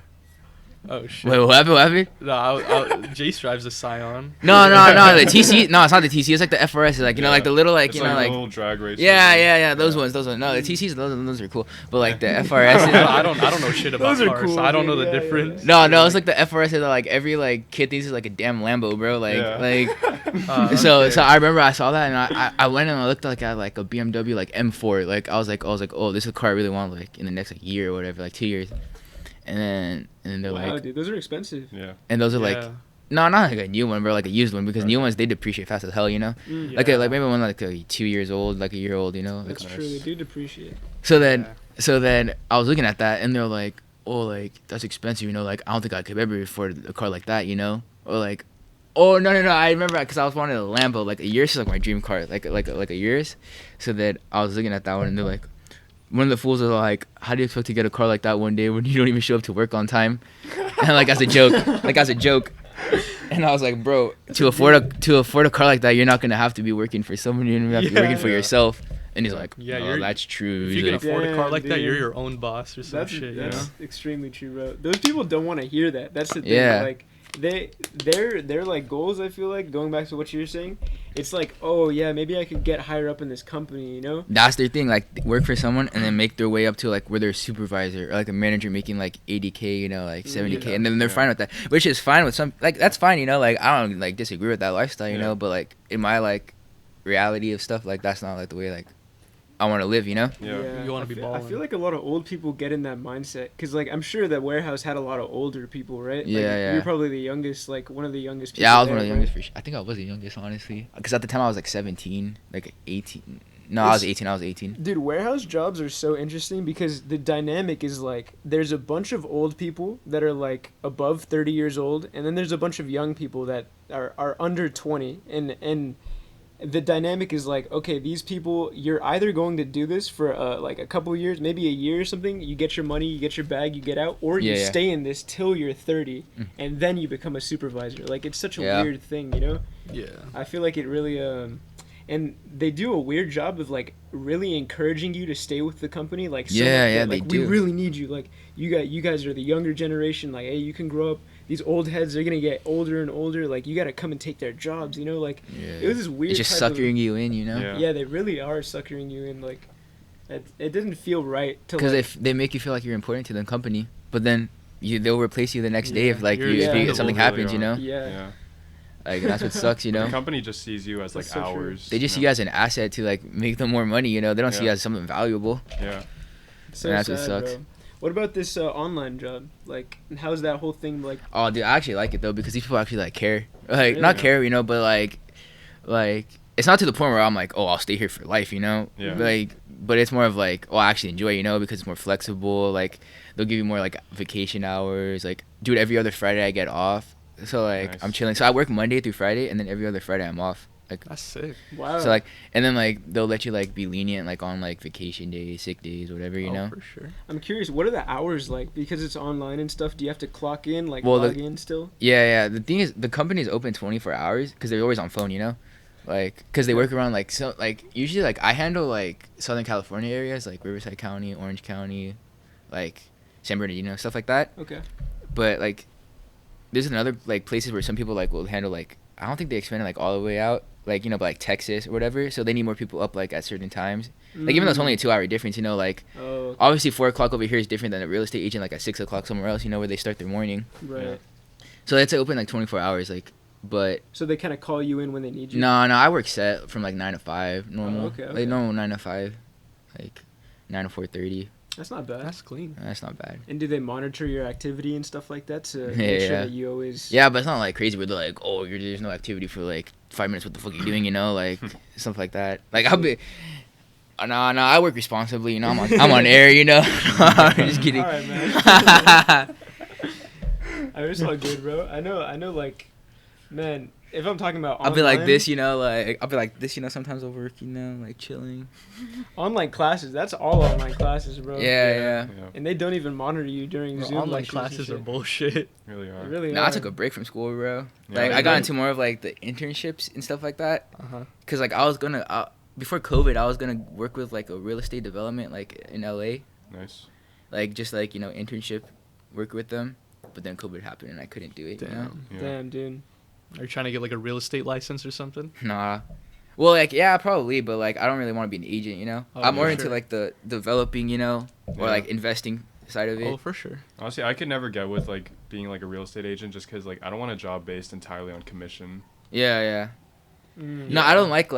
Oh shit. Wait, what happened? What happened? No, Jace drives a Scion. No, the TC. No, it's not the TC. It's like the FRS. It's like you know, like the little like It's you know a like. little drag race. Yeah. Those ones. No, the TCs. Those are cool. But like the FRS. I don't know shit about Those are cars. cool, So I don't know dude. the Yeah, difference. No, it's like the FRS is like every like kid thinks it's like a damn Lambo, bro. Like Yeah. so Okay. I remember I saw that and I went and I looked like at like a BMW like M4. Like I was like oh, this is a car I really want like in the next like year or whatever, like 2 years. And then they're Wow, like, dude, those are expensive. Yeah. and those are like, Yeah. no, not like a new one, bro, like a used one because new ones they depreciate fast as hell, you know. Mm. Like Yeah. like maybe one like 2 years old, like a year old, you know. Like, That's true. They do depreciate. so then Yeah. so then I was looking at that and they're like, oh, like that's expensive, you know. Like I don't think I could ever afford a car like that, you know. Or like, oh no, I remember because I was wanting a Lambo, like a Urus is like my dream car, like a Urus. So then I was looking at that one and they're like. One of the fools was like, "How do you expect to get a car like that one day when you don't even show up to work on time?" And like as a joke, and I was like, "Bro, to afford a car like that, you're not gonna have to be working for someone. You're gonna have to be Yeah. working for Yeah. yourself." And he's like, Yeah, "Oh, you're- that's true." If He's you can like, afford a car Damn, like that, you're dude. your own boss or some That's shit. You that's know? extremely true, bro. Those people don't want to hear that. That's the thing. Yeah. Like their like goals. I feel like going back to what you were saying. It's like, oh yeah, maybe I could get higher up in this company. You know. that's their thing. Like work for someone and then make their way up to like where they're a supervisor or like a manager making like 80K, you know, like 70K, Yeah. and then they're Yeah. fine with that, which is fine with some. Like that's fine, you know. Like I don't like disagree with that lifestyle, you Yeah. know. But like in my like reality of stuff, like that's not like the way like I want to live, you know? Yeah. You wanna I be feel- I balling. feel like a lot of old people get in that mindset because, like, I'm sure that warehouse had a lot of older people, right? Yeah, like, yeah. You're probably the youngest, like one of the youngest people. Yeah, I was there, one of the right? youngest for sure. I think I was the youngest, honestly. Because at the time I was like 17, like 18. No, I was It's- 18. Dude, warehouse jobs are so interesting because the dynamic is like there's a bunch of old people that are like above 30 years old, and then there's a bunch of young people that are under 20, and the dynamic is like, okay, these people, you're either going to do this for like a couple years, maybe a year or something, you get your money, you get your bag, you get out, or you Yeah, yeah. stay in this till you're 30, Mm. and then you become a supervisor. Like, it's such a Yeah. weird thing, you know? Yeah. I feel like it really and they do a weird job of like really encouraging you to stay with the company, like so Yeah, much yeah, that, like, they we do. really need you, like you guys are the younger generation, like, hey, you can grow up, these old heads are gonna get older and older, like you gotta come and take their jobs, you know, like it was this weird It's just type of- suckering you in, you know? Yeah. yeah, they really are suckering you in, like it didn't feel right to Because like, if they make you feel like you're important to the company, but then they'll replace you the next day Yeah, if like you're you expendable, if something really happens, you are. know? yeah. Yeah. Like that's what sucks, you know? The company just sees you as like That's so true. hours. They just see you as an asset to like make them more money, you know? They don't see you Yeah. as something valuable. Yeah. So And that's sad, what sucks. bro. What about this online job? Like, how's that whole thing like? Oh, dude, I actually like it though because these people actually like care. Like not Really? care, you know, but like it's not to the point where I'm like, oh, I'll stay here for life, you know? Yeah. But it's more of like, oh, I actually enjoy it, you know, because it's more flexible. Like they'll give you more like vacation hours. Like, dude, every other Friday I get off. So like Nice. I'm chilling. So I work Monday through Friday, and then every other Friday I'm off. Like That's sick. Wow. so like, and then like they'll let you like be lenient like on like vacation days, sick days, whatever, you Oh, know. for sure. I'm curious, what are the hours like? Because it's online and stuff. Do you have to clock in, like Well, log in still? Yeah, yeah. The thing is, the company is open 24 hours because they're always on phone, you know? Like, because they work around, like, so, like, usually, like, I handle, like, Southern California areas, like, Riverside County, Orange County, like, San Bernardino, stuff like that. Okay. But, like, there's another, like, places where some people, like, will handle, like, I don't think they expand it, like, all the way out, like, you know, but, like, Texas or whatever, so they need more people up, like, at certain times. Like, even though it's only a 2-hour difference, you know, like, Oh, obviously 4 o'clock over here is different than a real estate agent, like, at 6 o'clock somewhere else, you know, where they start their morning. right. Yeah. So it's open, like, 24 hours, like, but So they kind of call you in when they need you. no, I work set from like 9 to 5 normal. okay, okay. Like normal 9 to 5, like 9 to 4:30. That's not bad. That's clean. That's not bad. And do they monitor your activity and stuff like that to Yeah, make sure yeah. that you always? Yeah, but it's not like crazy where they're like, oh, there's no activity for like 5 minutes. What the fuck are you doing? You know, like stuff like that. Like I'll be. No, I work responsibly. You know, I'm on air. You know, I'm just kidding. All right, man. I was all good, bro. I know. Like, man, if I'm talking about I'll be like online- this, you know, like I'll be like this, you know. Sometimes I'll work, you know, like chilling. online classes. That's all online classes, bro. Yeah, yeah. Yeah. And they don't even monitor you during Bro, Zoom online lectures and classes are shit. bullshit. Really They are. really Nah, are. I took a break from school, bro. Yeah, Like they I got do. into more of like the internships and stuff like that. Uh-huh. Cause like I was gonna before COVID, I was gonna work with like a real estate development like in LA, Nice. like just like, you know, internship, work with them. But then COVID happened and I couldn't do it. You know? Damn. Yeah. Damn, dude. Are you trying to get like a real estate license or something? Nah. Well, like yeah, probably, but like I don't really want to be an agent. You know, Oh, I'm more for into sure. like the developing, you know, or Yeah. like investing side of it. Oh, for sure. Honestly, I could never get with like being like a real estate agent just because like I don't want a job based entirely on commission. Yeah, yeah. Mm. No, I don't like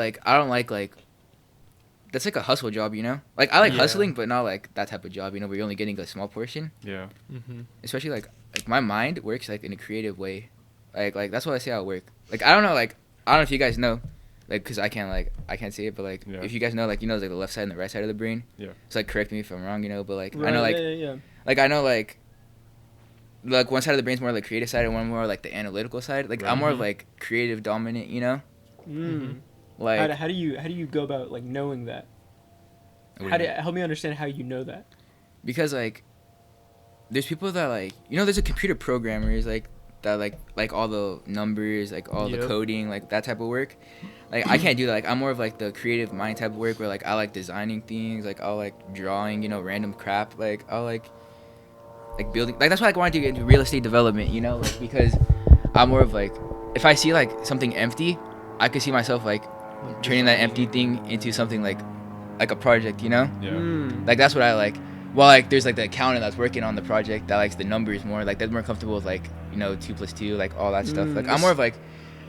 that's like a hustle job, you know? Like I like Yeah. hustling, but not like that type of job, you know, where you're only getting a small portion. Yeah. Mm-hmm. Especially like my mind works like in a creative way. Like that's what I say I work. Like I don't know if you guys know, like cuz I can't say it, but like Yeah. if you guys know, like, you know, like the left side and the right side of the brain. Yeah. So like correct me if I'm wrong, you know, but like Right, I know like yeah. like I know like one side of the brain's more like creative side and one more like the analytical side. Like I'm more of Mhm. like creative dominant, you know? Mm. Like How do you go about like knowing that? Help me understand how you know that. because like there's people that like, you know, there's a computer programmers like that like all the numbers, like all the Yep. coding, like that type of work. Like I can't do that. Like I'm more of like the creative mind type of work where like I like designing things, like I'll like drawing, you know, random crap. Like I'll like building. Like that's why I wanted to get into real estate development, you know, like because I'm more of like if I see like something empty, I could see myself like turning that empty thing into something like a project, you know? Yeah. Mm. Like that's what I like. Well, like there's like the accountant that's working on the project that likes the numbers more. Like they're more comfortable with like, you know, 2 + 2, like all that stuff. Like I'm more of like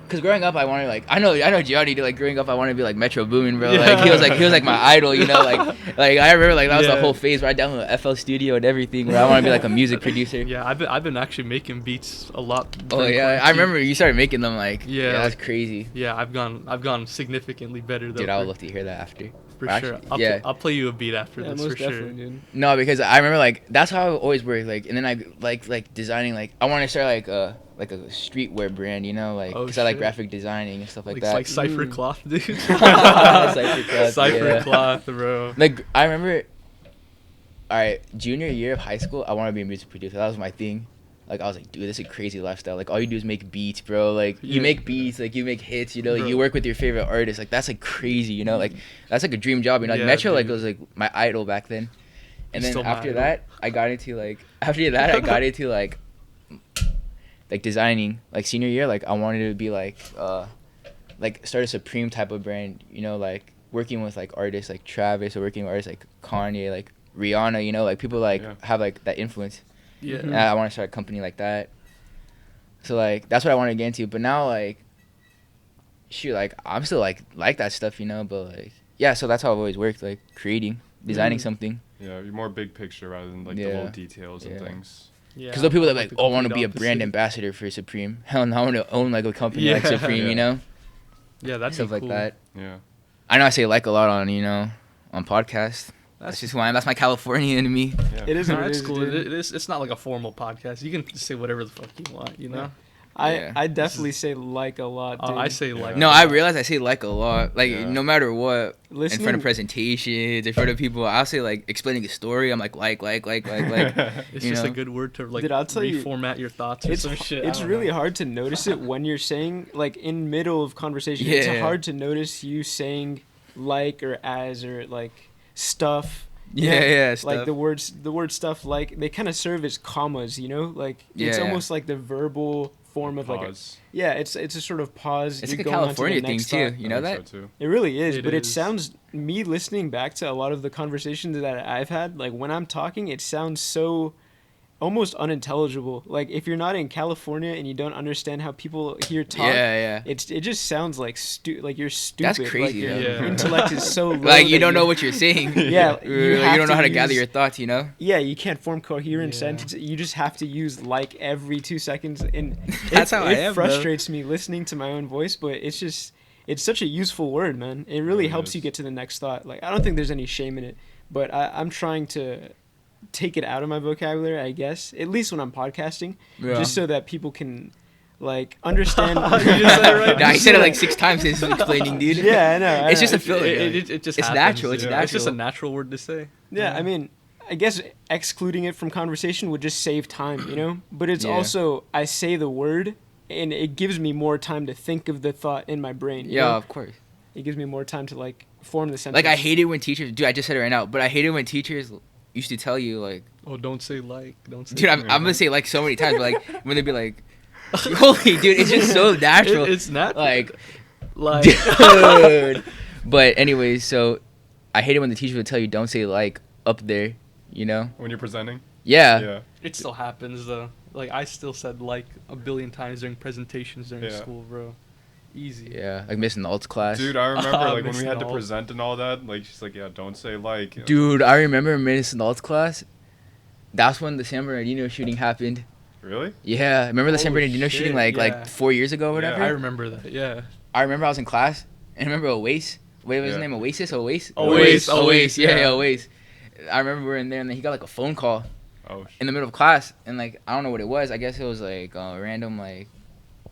Cause growing up, I wanted like I know Gianni. Like growing up, I wanted to be like Metro Boomin, bro. Like he was like my idol, you know. Like I remember like that was the whole phase where I downloaded FL Studio and everything. Where I want to be like a music producer. Yeah, I've been actually making beats a lot. Oh during yeah, I quarantine. remember you started making them. Like Yeah, that's like, crazy. Yeah, I've gone significantly better though. Dude, I would love to hear that after. for actually, sure. I'll play you a beat after Yeah, this most for sure. definitely, dude. No, because I remember like that's how I always worked. Like, and then I like designing. Like, I want to start like a streetwear brand, you know, like because I like shit. graphic designing and stuff like Like, that. like Cypher Cloth, dude. Cypher Cloth, Cypher yeah. Cloth, bro. Like I remember, all right, junior year of high school, I want to be a music producer. That was my thing. Like I was like, dude, this is a crazy lifestyle. Like all you do is make beats, bro. Like you Yeah. make beats, like you make hits, you know. Like, Bro. you work with your favorite artist. Like that's like crazy, you know. Like that's like a dream job, you know. Like Yeah, Metro, like dude. was like my idol back then. And He's then still my after idol. that, I got into like designing. Like senior year, like I wanted to be like start a Supreme type of brand, you know, like working with like artists like Travis or working with artists like Kanye, like Rihanna, you know, like people like Yeah. have like that influence. Yeah. And I want to start a company like that. So like that's what I want to get into. But now like, shoot, like I'm still like that stuff, you know. But like yeah, so that's how I've always worked, like creating, designing something. Yeah, you're more big picture rather than like the Yeah. little details and Yeah. things. Yeah. Because the people that I'm like, the oh, I want to complete be a brand opposite. ambassador for Supreme. Hell no, I want to own like a company like Yeah. Supreme, Yeah. you know, Yeah, that'd stuff be like cool. that. Yeah. I know I say like a lot on on podcasts. That's just who I am. That's my Californian in me. Yeah. It is No, what it it's is, cool. dude. It is. It's not like a formal podcast. You can say whatever the fuck you want. You know. Yeah. I definitely say like a lot, dude. I say like. No, I realize I say like a lot. Like Yeah. no matter what, in Listening, front of presentations, in front of people, I'll say like explaining a story. I'm like. It's you just know? a good word to like Dude, I'll tell you, reformat your thoughts or it's some shit. I it's don't really know. hard to notice it when you're saying like in middle of conversation. It's Yeah. hard to notice you saying like or as or like stuff. you Yeah, know? yeah, Like stuff. the word stuff, like they kind of serve as commas, you know, like it's Yeah. almost like the verbal form of like Pause. it's a sort of pause. It's You're like a going on to the California thing next too. thought. You know I that? think so too. It really is, It but it is. sounds, me listening back to a lot of the conversations that I've had, like when I'm talking, it sounds so almost unintelligible. Like if you're not in California and you don't understand how people here talk, Yeah. it just sounds like like you're stupid. That's crazy, Like though. your Yeah. intellect is so low. Like you that don't know what you're saying. Yeah, you, you have don't know to how to gather use- your thoughts. You know. Yeah, you can't form coherent Yeah. sentences. You just have to use like every 2 seconds, and That's how I it am, bro. frustrates me listening to my own voice. But it's such a useful word, man. It really Really helps you is. get to the next thought. Like I don't think there's any shame in it, but I'm trying to take it out of my vocabulary, I guess. At least when I'm podcasting, Yeah. just so that people can like understand. You just said it right. Nah, he said it like 6 times since explaining, dude. Yeah, I know. It's just a It, filler. it just It's happens, natural, it's It's just a natural. natural word to say. Yeah, I mean, I guess excluding it from conversation would just save time, you know? But it's Yeah. also, I say the word, and it gives me more time to think of the thought in my brain. you Yeah, know? of course. It gives me more time to, like, form the sentence. Like I hate it when teachers. Dude, I just said it right now. But I hate it when teachers used to tell you like, Oh, don't say like. Don't say. dude, I'm gonna say like so many times, but like when they be like, holy dude, it's just so natural. It's natural. Like, like. dude. But anyways, so I hate it when the teacher would tell you don't say like up there, you know? When you're presenting. Yeah. Yeah. It still happens though. Like I still said like a billion times during presentations during Yeah. school, bro. Easy. Yeah, like missing the alts class. Dude, I remember like when we Missing had to all. present and all that. Like she's like, yeah, don't say like. Dude, I remember missing the alts class. That's when the San Bernardino shooting happened. Really? Yeah, remember the San Holy Bernardino shit, shooting yeah. like 4 years ago or Yeah. whatever? I remember that. Yeah. I remember I was in class and I remember Oasis. Wait, what was his Yeah. name? Oasis? Oasis? Oasis, Yeah, yeah. Oasis. I remember we were in there and then he got like a phone call Oh. in the middle of class and like I don't know what it was. I guess it was like random like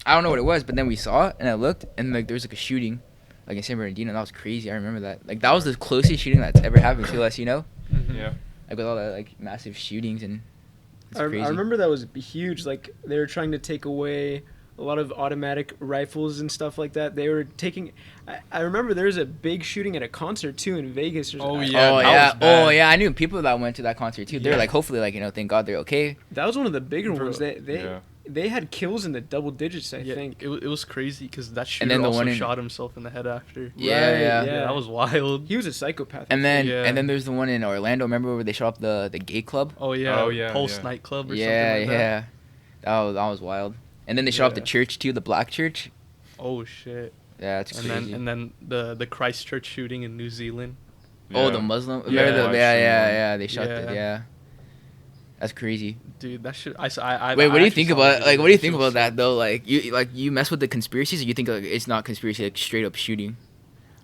I don't know what it was, but then we saw it and I looked and like there was like a shooting like in San Bernardino. That was crazy. I remember that. Like that was the closest shooting that's ever happened to us, you know? Mhm. Yeah. Like with all the like massive shootings and it's I crazy. remember that was huge. Like, they were trying to take away a lot of automatic rifles and stuff like that. They were taking... I remember there was a big shooting at a concert, too, in Vegas. Or Oh, something. yeah. oh that yeah, was bad. oh yeah. I knew people that went to that concert too. They're Yeah. like, hopefully, like thank God they're okay. That was one of the bigger Bro, ones. Yeah. They had kills in the double digits, I Yeah, think. it was crazy because that shooter And then the also one in- shot himself in the head after. Yeah, Right, yeah. Yeah, that was wild. He was a psychopath. And then Yeah. there's the one in Orlando. Remember where they shot up the gay club? Oh yeah. Oh, yeah, Pulse yeah. nightclub or Yeah, something like that. yeah. That was wild. And then they shot up the Yeah. church too, the black church. Oh shit. Yeah, it's And crazy. then the Christchurch shooting in New Zealand. Oh, the Muslim. Yeah, Yeah, live yeah. stream. They shot that. Yeah. Yeah. That's crazy. Dude, that shit. Wait, what do you actually think saw the about video. like? What do you That think shit was about that sick. though? You mess with the conspiracies, or you think like it's not conspiracy, like straight up shooting?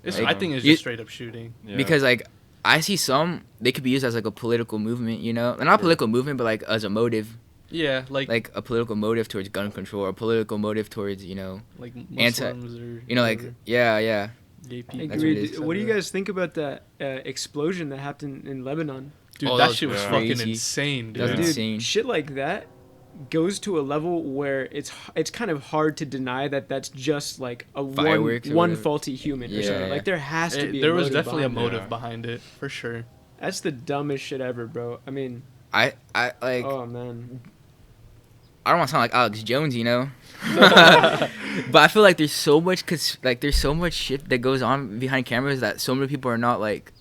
It's, Like, I think it's you- just straight up shooting. Yeah. Because like I see some they could be used as like a political movement, you know, not a political movement, but like as a motive, Yeah, like like a political motive towards gun control, or a political motive towards Muslims or like whatever, yeah. gay people. That's what it Agreed. is. What do you guys think about that explosion that happened in Lebanon? Dude, Oh, that that shit was was fucking crazy. insane, That was dude. Dude, insane. shit like that goes to a level where it's kind of hard to deny that that's just like a Fireworks or one whatever. faulty human or something. Yeah. Like there has to be. There a was motive definitely a behind it. motive Yeah. behind it, for sure. That's the dumbest shit ever, bro. I mean, I like oh man. I don't want to sound like Alex Jones, you know, but I feel like there's so much there's so much shit that goes on behind cameras that so many people are not like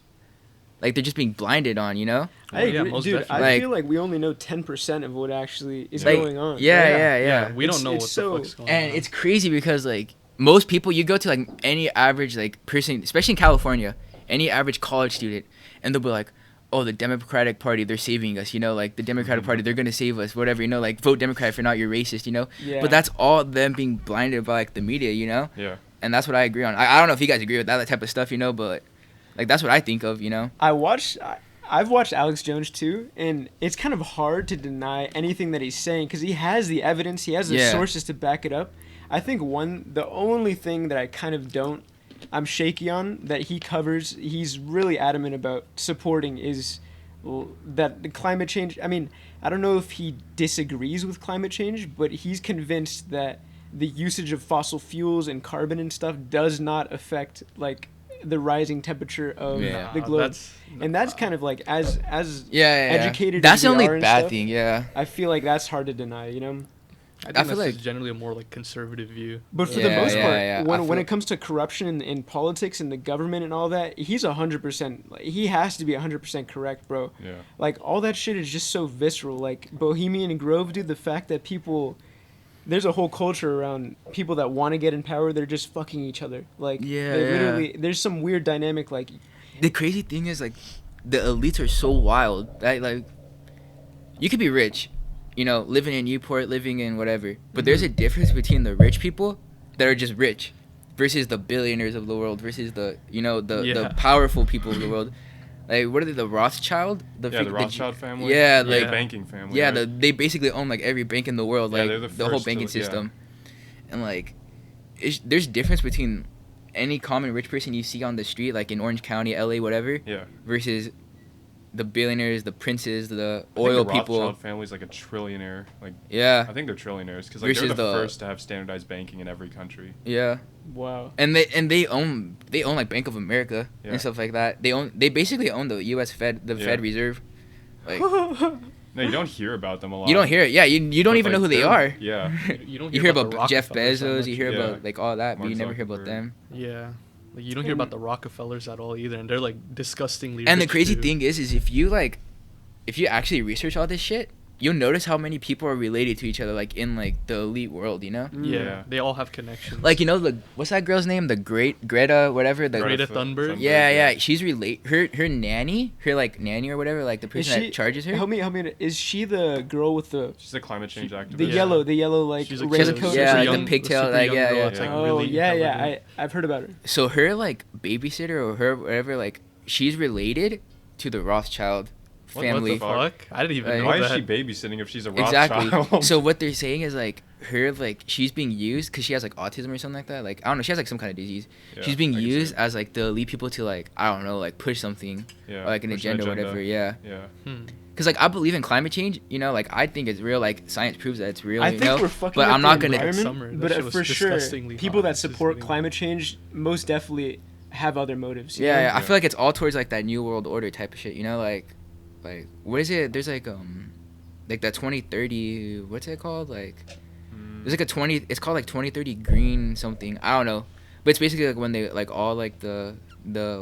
they're just being blinded on, you know. I Well, yeah, agree, most dude. definitely. I Like- feel like we only know 10% of what actually is Like, going on. yeah. We It's- don't know it's what so- the fuck's going And on. it's crazy because like most people, you go to like any average like person, especially in California, any average college student, and they'll be like, "Oh, the Democratic Party, they're saving us," you know, like the Democratic Party, they're gonna save us, whatever, you know, like vote Democrat if you're not, you're racist, you know. Yeah. But that's all them being blinded by like the media, you know. Yeah. And that's what I agree on. I don't know if you guys agree with that type of stuff, you know, but like that's what I think of, you know. I've watched Alex Jones too, and it's kind of hard to deny anything that he's saying because he has the evidence, he has the Yeah. sources to back it up. I think the only thing that I kind of I'm shaky on that he covers, he's really adamant about supporting is that the climate change. I mean, I don't know if he disagrees with climate change, but he's convinced that the usage of fossil fuels and carbon and stuff does not affect like the rising temperature of Yeah. the globe. That's And that's kind of like as Yeah. educated That's as the we only are and bad stuff, thing, yeah. I feel like that's hard to deny, you know. I I think feel that's like- generally a more like conservative view. But for Yeah, the most yeah, part, yeah. I when feel- it comes to corruption in politics and the government and all that, he's 100%. Like, he has to be 100% correct, bro. Yeah. Like all that shit is just so visceral. Like Bohemian Grove, dude. The fact that there's a whole culture around people that want to get in power. They're just fucking each other. Like Yeah, they yeah. literally. There's some weird dynamic. Like The crazy thing is like the elites are so wild that like you could be rich, you know, living in Newport, living in whatever, but there's a difference between the rich people that are just rich versus the billionaires of the world versus the Yeah. powerful people of the world. Like what are they, the Rothschild? The Rothschild family. Yeah, Like like the banking family. yeah, right? they basically own like every bank in the world, Yeah, like they're the the whole first to- banking yeah. system, and like there's difference between any common rich person you see on the street, like in Orange County, LA, whatever, Yeah. versus the billionaires, the princes, the I think oil the people. Rothschild family's like a trillionaire. Like Yeah, I think they're trillionaires because like they're Versus the the- first to have standardized banking in every country. yeah, wow. and they own like Bank of America Yeah. and stuff like that. They basically own the U.S. Fed, the Yeah. Fed Reserve. Like No, you don't hear about them a lot. you don't hear it. Yeah, you don't But, even like, know who they they're- are. Yeah. You don't You hear the about Jeff Rockefellers that Bezos. much. You hear Yeah. about like all that, but Mark you never hear about Zuckerberg. them. Yeah. Like you don't hear about the Rockefellers at all either, and they're like disgustingly. And the rich, crazy too. thing is if you actually research all this shit, you'll notice how many people are related to each other, like in like the elite world, you know? Yeah, Yeah. they all have connections. Like what's that girl's name? The Greta, whatever. The Greta Greta Thunberg. Thunberg. yeah, Yeah. she's her nanny, nanny or whatever, like the person that charges her. Help me. Is she the girl with the She's a climate change activist. the Yeah. yellow like She's like raincoat? yeah, or like the something? pigtail, super like, young yeah, girl. yeah. It's, like, Oh really yeah, intelligent. I've heard about her. So her like babysitter or her whatever, like she's related to the Rothschild What family. the fuck? I didn't even Like- know Why that. is she babysitting if she's a Exactly. Rothschild? So what they're saying is like her like she's being used because she has like autism or something like that. Like I don't know, she has like some kind of disease. Yeah, She's being I can see used it. as like the elite people to like I don't know like push something Yeah, or like an push agenda or whatever. Yeah. Yeah. Because like I believe in climate change. You know, like I think it's real. Like science proves that it's real. I you think know? we're fucking But up I'm the not gonna. environment, Summer, that but shit was for sure, disgustingly people hot. that It's just support getting- climate change most definitely have other motives. you Yeah, know? yeah, I Yeah. feel like it's all towards like that new world order type of shit. You know, like what is it? There's like that 2030. What's it called? Like there's like a 20. It's called like 2030 green something. I don't know, but it's basically like when they like all like the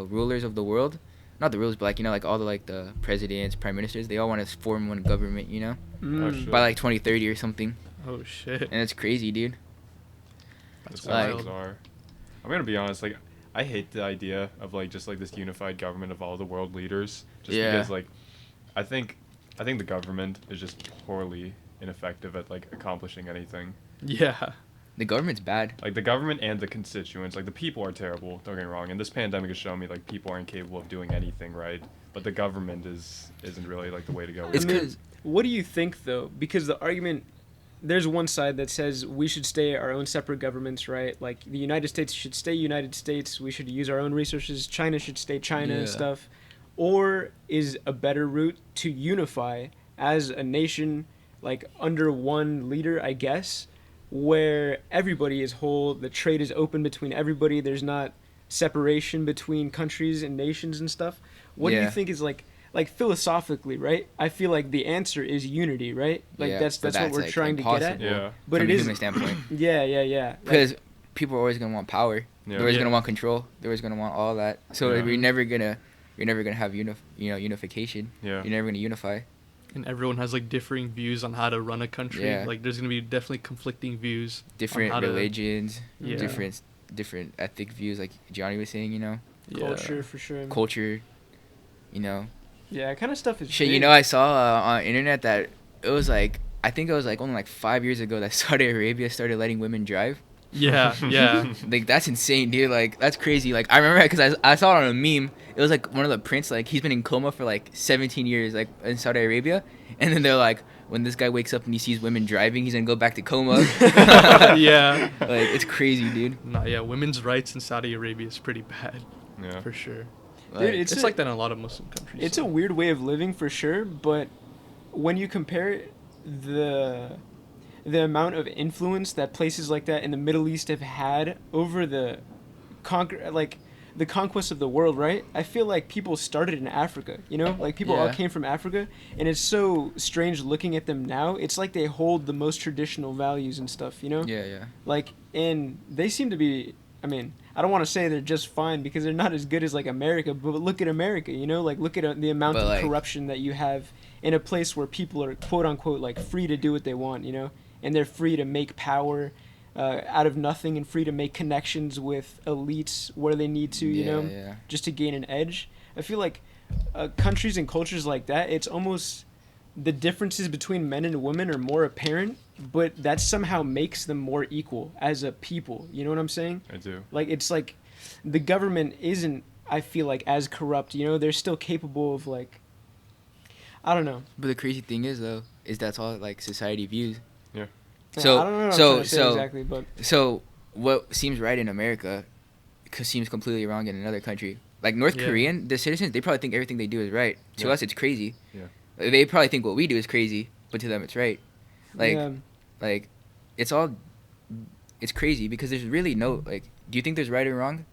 rulers of the world, not the rulers, but like you know like all the presidents, prime ministers. They all want to form one government. You know, Mm. shit. by like 2030 or something, Oh shit. and it's crazy, dude. That's so Like- bizarre. I'm gonna be honest. Like, I hate the idea of like just like this unified government of all the world leaders. Just Yeah. because like, I think the government is just poorly ineffective at like accomplishing anything. Yeah. The government's bad. Like the government and the constituents, like the people are terrible. Don't get me wrong. And this pandemic has shown me like people aren't capable of doing anything right. But the government isn't really like the way to go. It's I mean, because what do you think though? Because the argument, there's one side that says we should stay our own separate governments, right? Like the United States should stay United States. We should use our own resources. China should stay China and Yeah. stuff. Or is a better route to unify as a nation, like under one leader, I guess, where everybody is whole, the trade is open between everybody, there's not separation between countries and nations and stuff. What do you Yeah. think is like philosophically, right? I feel like the answer is unity, right? Like Yeah, that's but what we're like, trying to get at. impossible Yeah. But from it a is human standpoint. yeah. Like, Because people are always gonna want power. Yeah. They're always Yeah. gonna want control. They're always gonna want all that. So Yeah. you're never gonna have unification. Yeah. You're never gonna unify. And everyone has like differing views on how to run a country. Yeah. Like there's gonna be definitely conflicting views. Different how to- religions, Yeah. different ethnic views, like Johnny was saying. culture for sure. Culture. Yeah, that kind of stuff is Shit, big. I saw on internet that it was like I think it was like only like 5 years ago that Saudi Arabia started letting women drive. Yeah, yeah. Like that's insane, dude. Like that's crazy. Like I remember because I saw it on a meme. It was like one of the prince. Like he's been in coma for like 17 years, like in Saudi Arabia. And then they're like, when this guy wakes up and he sees women driving, he's gonna go back to coma. Yeah. Like it's crazy, dude. No, yeah, women's rights in Saudi Arabia is pretty bad, Yeah. for sure. Like, Dude, It's a- like that in a lot of Muslim countries. It's so. a weird way of living for sure, but when you compare the amount of influence that places like that in the Middle East have had over the conquest of the world, right? I feel like people started in Africa, like people all Yeah. came from Africa, and it's so strange looking at them now. It's like they hold the most traditional values and stuff, yeah. Like, and they seem to be, I mean, I don't want to say they're just fine because they're not as good as like America, but look at America, like look at the amount But, of like- corruption that you have in a place where people are quote unquote like free to do what they want, and they're free to make power out of nothing and free to make connections with elites where they need to, Yeah. just to gain an edge. I feel like countries and cultures like that, it's almost the differences between men and women are more apparent, but that somehow makes them more equal as a people. You know what I'm saying? I do. Like it's like the government isn't, I feel like, as corrupt. They're still capable of like, I don't know. But the crazy thing is though, is that's all like society views. Yeah. So- I don't know what so- I'm trying to say so- exactly, but So what seems right in America seems completely wrong in another country. Like North Yeah. Korean, the citizens, they probably think everything they do is right. To Yeah. us, it's crazy. Yeah. They probably think what we do is crazy, but to them, it's right. Like, yeah. like, it's crazy because there's really no, like, do you think there's right or wrong?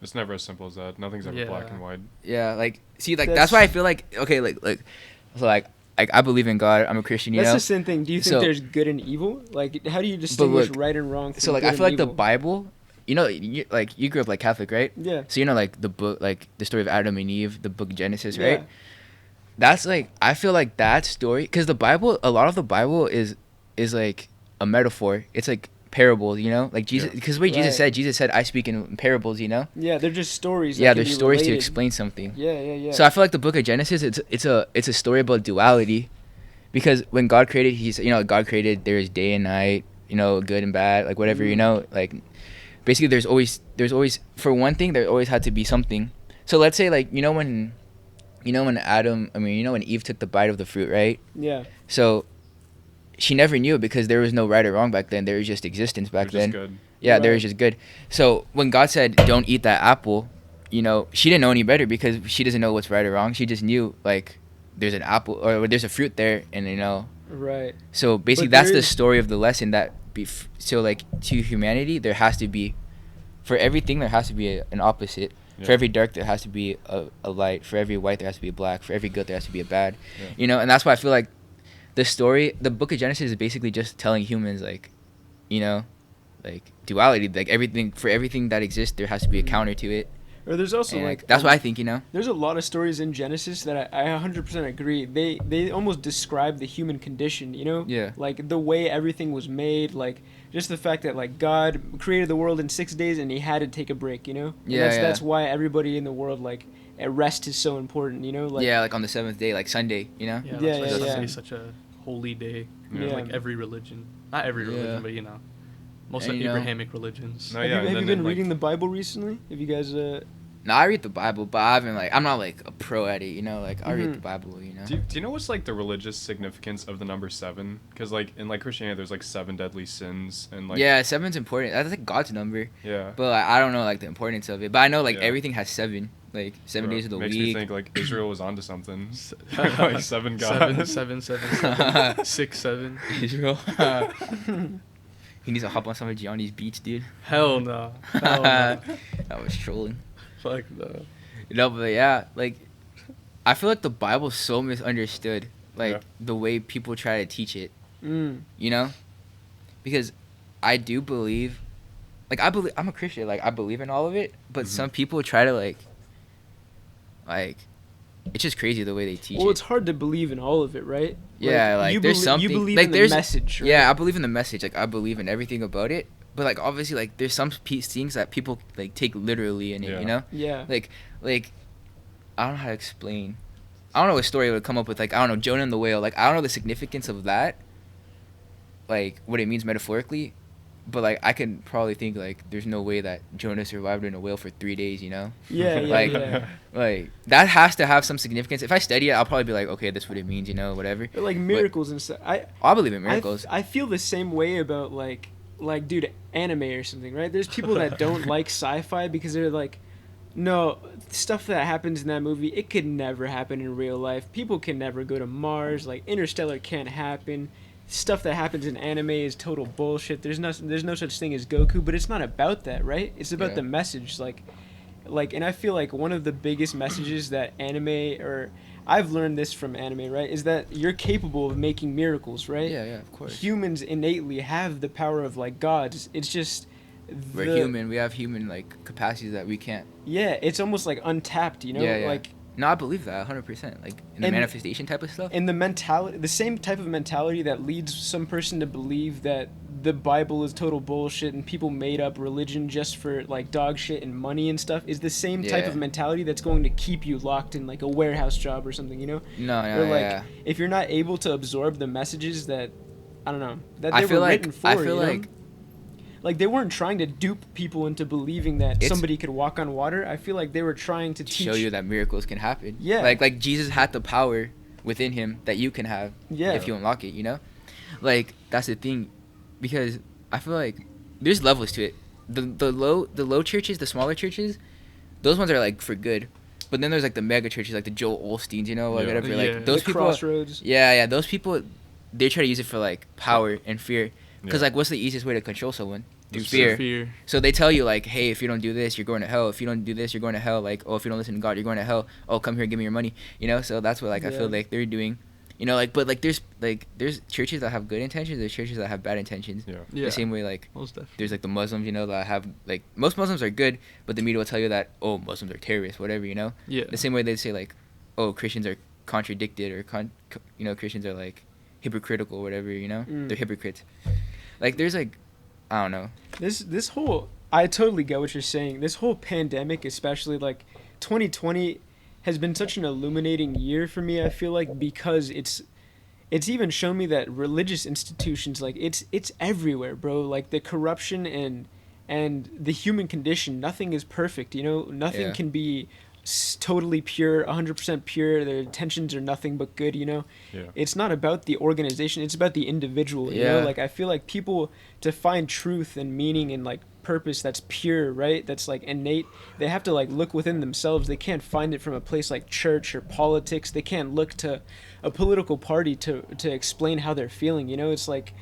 It's never as simple as that. Nothing's ever black Yeah. and white. Yeah, like, see, like, That's- that's why I feel like, okay, so, like, I believe in God. I'm a Christian, That's know? the same thing. Do you think So- there's good and evil? Like, how do you distinguish look, right and wrong? From So, like, good I and feel like the evil? Bible, you grew up, like, Catholic, right? Yeah. So, like, the book, like, the story of Adam and Eve, the book Genesis, right? Yeah. That's, like, I feel like that story, because the Bible, a lot of the Bible is like, a metaphor. It's, like, parables, Like, Jesus, Yeah. because the way Right. Jesus said, I speak in parables, Yeah, they're just stories. that Yeah, can they're be stories to related. explain something. Yeah. So I feel like the book of Genesis, it's a story about duality, because when God created, God created there is day and night, good and bad, like whatever, like basically there's always for one thing there always had to be something. So let's say like when when Eve took the bite of the fruit, right? Yeah. So she never knew it because there was no right or wrong back then. There was just existence back Which is then. good. Yeah, there Right. was just good. So when God said, "Don't eat that apple," she didn't know any better because she doesn't know what's right or wrong. She just knew like there's an apple or there's a fruit there, and Right. So basically, But that's there the is- story of the lesson that. So like to humanity, there has to be, for everything there has to be an opposite. Yeah. For every dark, there has to be a light. For every white, there has to be a black. For every good, there has to be a bad. Yeah. And that's why I feel like the book of Genesis is basically just telling humans like duality. Like everything that exists, there has to be a counter to it. Or there's also And, like that's what I think, you know. there's a lot of stories in Genesis that I 100% agree. They almost describe the human condition, you know? Yeah. Like the way everything was made, like just the fact that like God created the world in 6 days and he had to take a break, you know? And Yeah, that's why everybody in the world like rest is so important, you know? Like Yeah, like on the 7th day, like Sunday, you know. Yeah, Yeah, that's why yeah, Sunday yeah. is such a holy day. Yeah. Like every religion, not every Yeah. religion, but most And, of you know- Abrahamic religions. No, have yeah, you, and have you then, been like- reading the Bible recently? Have you guys No, I read the Bible, but I haven't like I'm not like a pro at it, you know. Like I read Mhm. the Bible, you know. Do you know what's like the religious significance of the number 7? Because like in like Christianity, there's like 7 deadly sins, and like Yeah, 7's important. That's like God's number, yeah. but like, I don't know like the importance of it. But I know like Yeah. everything has 7, like 7 Bro, days of the makes week. me think like Israel was onto something. S- Like 7 gods. 7, 6, 7. Israel. He needs to hop on some of Gianni's beats, dude. Hell no. Hell no. That was trolling. Fuck no. No, but yeah, like I feel like the Bible's so misunderstood. Like Yeah. the way people try to teach it, mm, you know? Because I do believe, like I'm a Christian, like I believe in all of it, but Mhm. some people try to like it's just crazy the way they teach well, it. it's hard to believe in all of it, right? Yeah, like, you there's you something- believe like, in the there's- message, right? Yeah, I believe in the message. Like I believe in everything about it. But like obviously, like there's some things that people like take literally in it. Yeah. You know, Yeah. like I don't know how to explain. I don't know what story I would come up with. Like I don't know Jonah and the whale. Like I don't know the significance of that. Like what it means metaphorically, but like I can probably think like there's no way that Jonah survived in a whale for 3 days. You know, Yeah, yeah, Like- yeah. like that has to have some significance. If I study it, I'll probably be like, okay, that's what it means. You know, whatever. Or, like miracles and stuff. I believe in miracles. I feel the same way about like dude, anime or something, right? There's people that don't like sci-fi because they're like, no, stuff that happens in that movie, it could never happen in real life. People can never go to Mars. Like Interstellar can't happen. Stuff that happens in anime is total bullshit. There's no such thing as Goku, but it's not about that, right? It's about Yeah. the message, like, and I feel like one of the biggest messages that anime, or I've learned this from anime, right, is that you're capable of making miracles, right? Yeah, yeah, of course. Humans innately have the power of like gods. It's just We're human. We have human like capacities that we can't. Yeah, it's almost like untapped, you know? Yeah, yeah. Like No, I believe that 100%. Like in the And- manifestation type of stuff. and the mentality, the same type of mentality that leads some person to believe that the Bible is total bullshit and people made up religion just for like dog shit and money and stuff is the same type Yeah. of mentality that's going to keep you locked in like a warehouse job or something, you know? No, Or no, like yeah. if you're not able to absorb the messages that I don't know, that I they feel were like written for, I feel you know? like Like they weren't trying to dupe people into believing that It's- somebody could walk on water. I feel like they were trying to teach show you that miracles can happen. Yeah. Like Jesus had the power within him that you can have Yeah. if you unlock it, you know? Like that's the thing because I feel like there's levels to it. The low churches, the smaller churches, those ones are like for good. But then there's like the mega churches like the Joel Osteens, you know, like Yeah. whatever. Yeah. Like those the people crossroads. Yeah, those people they try to use it for like power and fear. Cuz Yeah. like what's the easiest way to control someone? Through Just fear. Fear. So they tell you like, hey, if you don't do this, you're going to hell. If you don't do this, you're going to hell. Like, oh, if you don't listen to God, you're going to hell. Oh, come here, give me your money. You know. So that's what like I Yeah. feel like they're doing. You know, like, but like there's churches that have good intentions. There's churches that have bad intentions. Yeah. Yeah. The same way like Most definitely. there's like the Muslims, you know, that have like most Muslims are good, but the media will tell you that oh Muslims are terrorists, whatever, you know. Yeah. The same way they say like, oh Christians are contradicted or you know Christians are like hypocritical, whatever, you know. Mm. They're hypocrites. Like there's like I don't know. This whole I totally get what you're saying. This whole pandemic, especially like 2020 has been such an illuminating year for me, I feel like, because it's even shown me that religious institutions, like it's everywhere, bro. Like the corruption and the human condition, nothing is perfect, you know? Nothing Yeah. can be totally pure, 100% pure. Their intentions are nothing but good, you know? Yeah. It's not about the organization, it's about the individual, you know? Yeah. Like I feel like people to find truth and meaning and like purpose that's pure, right? That's like innate. They have to like look within themselves. They can't find it from a place like church or politics. They can't look to a political party to explain how they're feeling, you know? It's like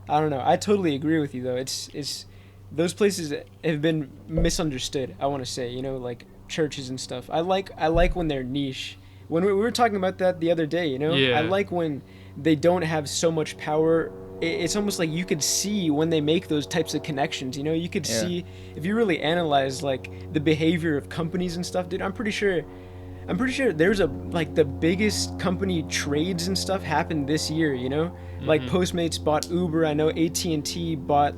I don't know. I totally agree with you though. It's those places have been misunderstood, I want to say, you know, like churches and stuff. I like when they're niche. When we were talking about that the other day, you know? Yeah. I like when they don't have so much power it's almost like you could see when they make those types of connections. You know, you could see if you really analyze like the behavior of companies and stuff, dude. I'm pretty sure there's the biggest company trades and stuff happened this year. You know, like Postmates bought Uber. I know AT&T bought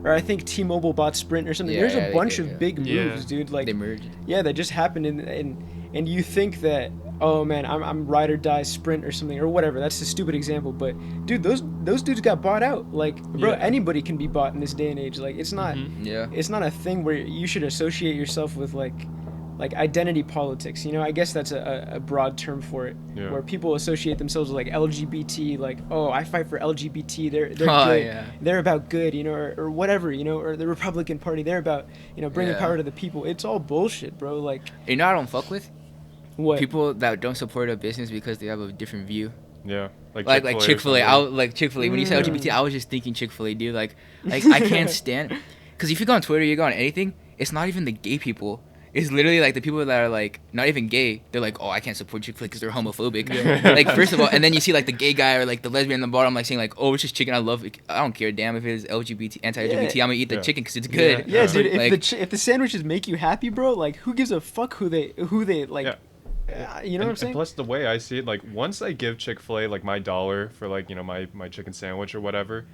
or I think T-Mobile bought Sprint or something. There's a bunch of big moves, dude. Like they merged. Yeah, that just happened, and you think that, oh man, I'm ride or die Sprint or something or whatever. That's a stupid example, but dude, those dudes got bought out. Like, bro, anybody can be bought in this day and age. Like, it's not it's not a thing where you should associate yourself with like identity politics. You know, I guess that's a broad term for it, where people associate themselves with like LGBT, like, oh, I fight for LGBT, they're good, they're about good, you know, or whatever, you know, or the Republican Party, they're about, you know, bringing power to the people. It's all bullshit, bro. Like, you know, I don't fuck with what people that don't support a business because they have a different view. Yeah, like Chick-fil-A. Chick-fil-A. When you say LGBT, I was just thinking Chick-fil-A, dude. Like I can't stand, because if you go on Twitter, you go on anything, it's not even the gay people. It's literally like the people that are like not even gay. They're like, oh, I can't support Chick-fil-A because they're homophobic. Like, first of all, and then you see like the gay guy or like the lesbian in the bottom like saying like, oh, it's just chicken. I love it. I don't care, damn if it's LGBT, anti-LGBT. I'm gonna eat the chicken because it's good. Yeah, dude. Like, if the sandwiches make you happy, bro, like who gives a fuck who they like. Yeah. You know what I'm saying? And plus, the way I see it, like once I give Chick-fil-A like my $1 for like, you know, my chicken sandwich or whatever,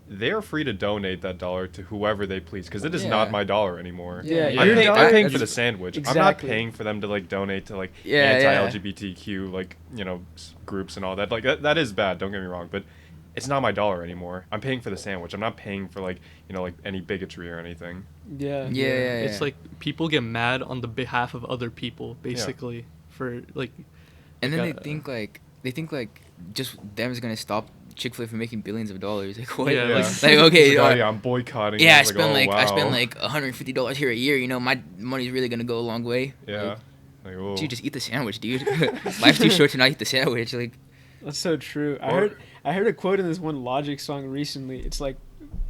they are free to donate that $1 to whoever they please, because it is not my $1 anymore. I'm paying for the sandwich. Exactly. I'm not paying for them to like donate to like anti-LGBTQ like, you know, groups and all that. Like that is bad. Don't get me wrong, but it's not my $1 anymore. I'm paying for the sandwich. I'm not paying for like, you know, like any bigotry or anything. Yeah. It's like people get mad on the behalf of other people, basically, for like. And then they think like just them is gonna stop Chick-fil-A from making billions of dollars. Like what? Yeah, like okay, I'm boycotting. Yeah, I spend like $150 here a year. You know, my money's really gonna go a long way. Yeah. Like, dude, just eat the sandwich, dude. Life's too short to not eat the sandwich. Like, that's so true. I heard a quote in this one Logic song recently. It's like,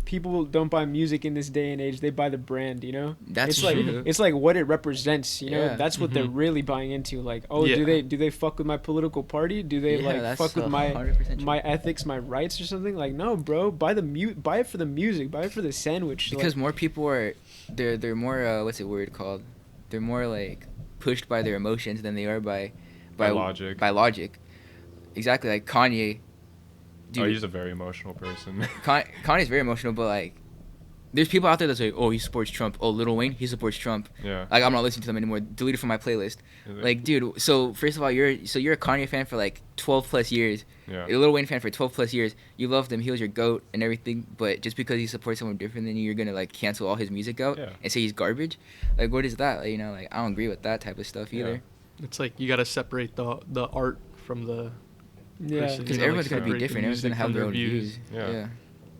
people don't buy music in this day and age, they buy the brand, you know? That's true. It's like what it represents, you know? That's what they're really buying into. Like, oh, do they fuck with my political party? Do they like fuck with my ethics, my rights or something? Like, no, bro, buy it for the music, buy it for the sandwich. Because like, more people are they're more what's the word called? They're more like pushed by their emotions than they are by logic. By logic. Exactly, like Kanye. Dude, he's a very emotional person. Kanye's very emotional, but like, there's people out there that say, "Oh, he supports Trump." Oh, Lil Wayne, he supports Trump. Yeah. Like, I'm not listening to them anymore. Deleted from my playlist. Like, dude. So first of all, you're a Kanye fan for like 12 plus years. Yeah. You're a Lil Wayne fan for 12 plus years. You loved him. He was your goat and everything. But just because he supports someone different than you, you're gonna like cancel all his music out and say he's garbage. Like, what is that? Like, you know, like I don't agree with that type of stuff either. It's like you gotta separate the art from the. Yeah, because everyone's gonna be different. Everyone's gonna have their own views. Yeah,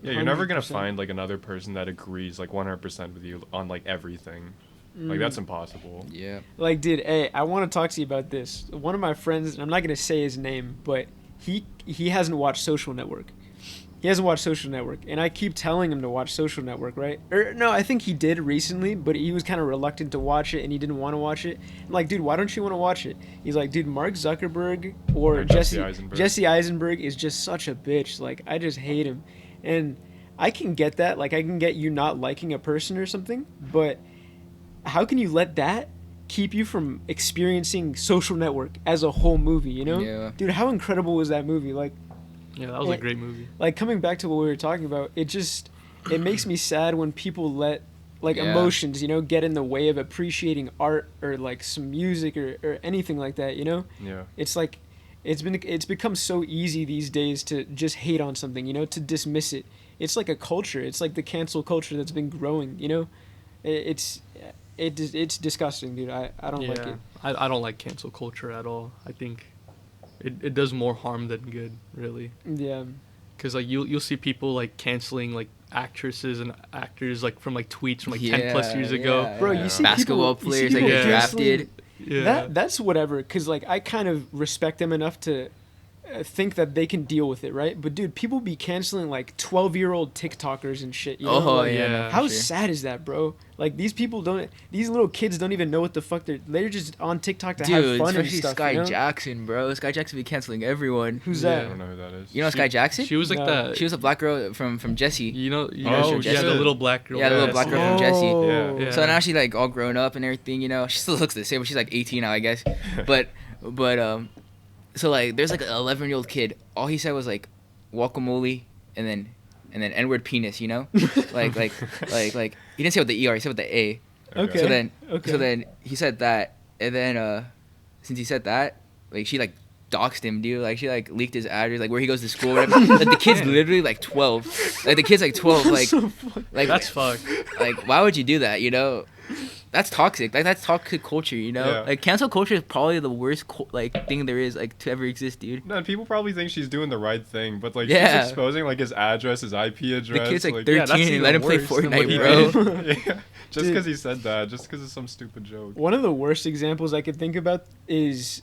you're never gonna find like another person that agrees like 100% with you on like everything. Like that's impossible. Yeah. Like, dude, hey, I want to talk to you about this. One of my friends, and I'm not gonna say his name, but he hasn't watched Social Network. He hasn't watched Social Network, and I keep telling him to watch Social Network, right? Or no, I think he did recently, but he was kind of reluctant to watch it, and he didn't want to watch it. I'm like, dude, why don't you want to watch it? He's like, dude, Mark Zuckerberg or Jesse Eisenberg is just such a bitch. Like, I just hate him. And I can get that. Like, I can get you not liking a person or something, but how can you let that keep you from experiencing Social Network as a whole movie, you know? Yeah. Dude, how incredible was that movie? Like, yeah, that was a great movie. Like, coming back to what we were talking about, it makes me sad when people let like emotions, you know, get in the way of appreciating art or like some music or anything like that, you know? Yeah. It's like it's become so easy these days to just hate on something, you know, to dismiss it. It's like a culture. It's like the cancel culture that's been growing, you know? It's disgusting, dude. I don't like it. I don't like cancel culture at all. I think it does more harm than good, really. Yeah. Because like you'll see people like canceling like actresses and actors like from like tweets from like 10 plus years ago. Bro, you see basketball players like get drafted. Yeah. That's whatever. Because like I kind of respect them enough to think that they can deal with it, right? But dude, people be canceling like 12-year-old TikTokers and shit. You know? Oh Like, yeah. yeah. how sure. sad is that, bro? Like these little kids don't even know what the fuck they're just on TikTok to have Dude, fun and especially stuff. Sky you know? Jackson, bro. Sky Jackson be canceling everyone. Who's I that? don't know who that is. You know Sky Jackson? She was like No. She was a black girl from Jesse. You know, Oh, yeah, Jesse. the little black girl. Yeah, the little black girl from Jesse. Oh. Yeah. So now she's like all grown up and everything, you know. She still looks the same, but she's like 18 now, I guess. But so like there's like an 11-year-old kid. All he said was like guacamole and then N-word penis, you know? like he didn't say with the ER, he said with the A. Okay. So then he said that, and then since he said that, like she like doxed him, dude. Like she like leaked his address, like where he goes to school, whatever. Like the kid's literally like 12. Like the kid's like 12. Like So fuck- like That's fucked. like why would you do that? You know, that's toxic. Like that's toxic culture. You know, Yeah. like cancel culture is probably the worst like thing there is like to ever exist, dude. No, and people probably think she's doing the right thing, but like Yeah. she's exposing like his address, his IP address. The kid's like yeah, 13 that's and even let him play worse than what Fortnite, he bro. did. yeah, just Dude. because he said that, just because it's some stupid joke. One of the worst examples I could think about is,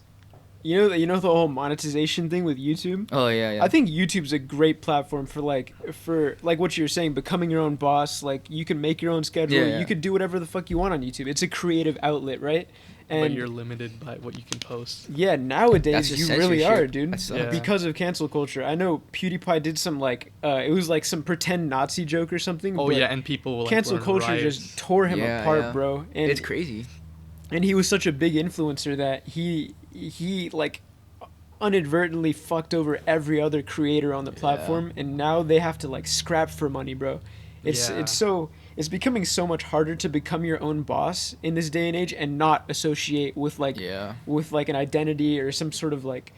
you know the whole monetization thing with YouTube. Oh yeah. I think YouTube's a great platform for like what you're saying, becoming your own boss. Like you can make your own schedule. Yeah. You could do whatever the fuck you want on YouTube. It's a creative outlet, right? But And you're limited by what you can post. yeah, nowadays That's just you really censorship. are, dude. That sucks. Yeah. Because of cancel culture. I know PewDiePie did some like it was like some pretend Nazi joke or something. Oh but yeah, and people will, like, cancel run culture riots. just tore him Yeah, apart, yeah. bro. And It's crazy. and he was such a big influencer that he like inadvertently fucked over every other creator on the Yeah. platform, and now they have to like scrap for money, bro. Yeah. It's becoming so much harder to become your own boss in this day and age and not associate with like Yeah. with like an identity or some sort of like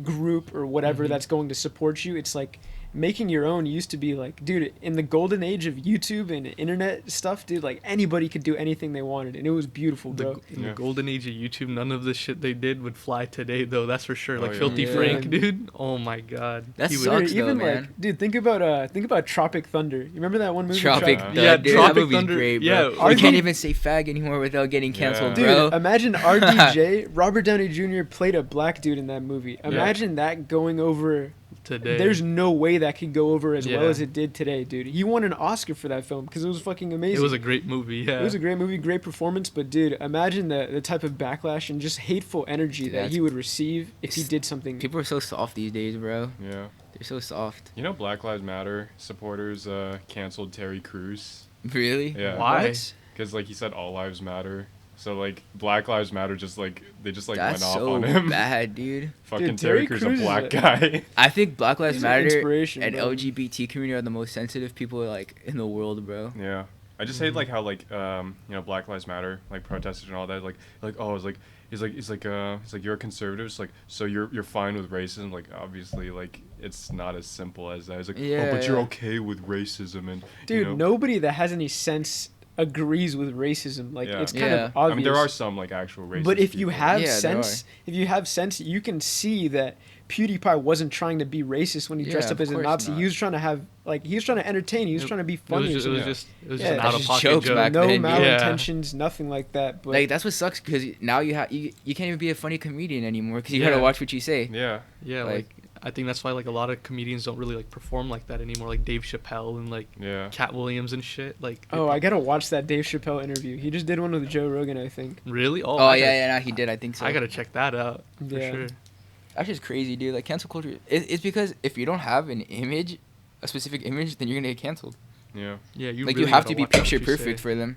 group or whatever Mhm. that's going to support you. It's like making your own used to be like, dude, in the golden age of YouTube and internet stuff, dude, like anybody could do anything they wanted, and it was beautiful, bro. In Yeah. the golden age of YouTube, none of the shit they did would fly today, though. That's for sure. Oh, Like yeah. Filthy Yeah. Frank, dude. Oh my god. That He would- sucks. though, Even man. like, dude, think about Tropic Thunder. You remember that one movie? Tropic Yeah. Thunder, Yeah, dude, Tropic that movie's Thunder- great, bro. yeah, You Argue- can't even say fag anymore without getting canceled, Yeah. Dude, bro. imagine RDJ, Robert Downey Jr. played a black dude in that movie. Imagine that going over. today. There's no way that could go over as well Yeah. as it did today, dude. He won an Oscar for that film because it was fucking amazing. It was a great movie. Yeah. It was a great movie, great performance, but dude, imagine the type of backlash and just hateful energy Dude, that that's- he would receive if he it's- did something. People are so soft these days, bro. Yeah. They're so soft. You know, Black Lives Matter supporters canceled Terry Crews. Really? Yeah. Why? What? Because like he said, all lives matter. So like Black Lives Matter, just like they just like That's went off so on him. bad, dude. Fucking Dude, Terry Terry Crews, Crews a is black a- guy. I think Black Lives He's an Matter inspiration, and bro. LGBT community are the most sensitive people like in the world, bro. Yeah. I just hate like how like you know, Black Lives Matter like protesters and all that like oh it's like he's like you're a conservative, it's like so you're fine with racism. Like obviously like it's not as simple as that. It's like Yeah, oh but you're yeah. okay with racism and Dude, you know, nobody that has any sense agrees with racism. Like Yeah. it's kind Yeah. of obvious. I mean there are some like actual racist But if you people. have Yeah, there sense, if you have sense, you can see that PewDiePie wasn't trying to be racist when he Yeah, dressed up of as a course Nazi. not. He was trying to have he was trying to entertain. He was trying to be funny. It or was something. just Yeah, an that's out of just pocket jokes joke. back no then, dude. malintentions, nothing like that. But Like that's what sucks because now you can't even be a funny comedian anymore because you Yeah. gotta watch what you say. Yeah. Yeah, like I think that's why like a lot of comedians don't really like perform like that anymore. Like Dave Chappelle and like Yeah. Cat Williams and shit. Like oh, I gotta watch that Dave Chappelle interview. He just did one with Joe Rogan, I think. really? Oh, I yeah, gotta- yeah, no, he did. I think so. I gotta check that out for Yeah. sure. That's just crazy, dude. Like cancel culture. It's because if you don't have an image, a specific image, then you're gonna get canceled. Yeah. Yeah, you Like really you have gotta to be watch what picture you perfect say. for them.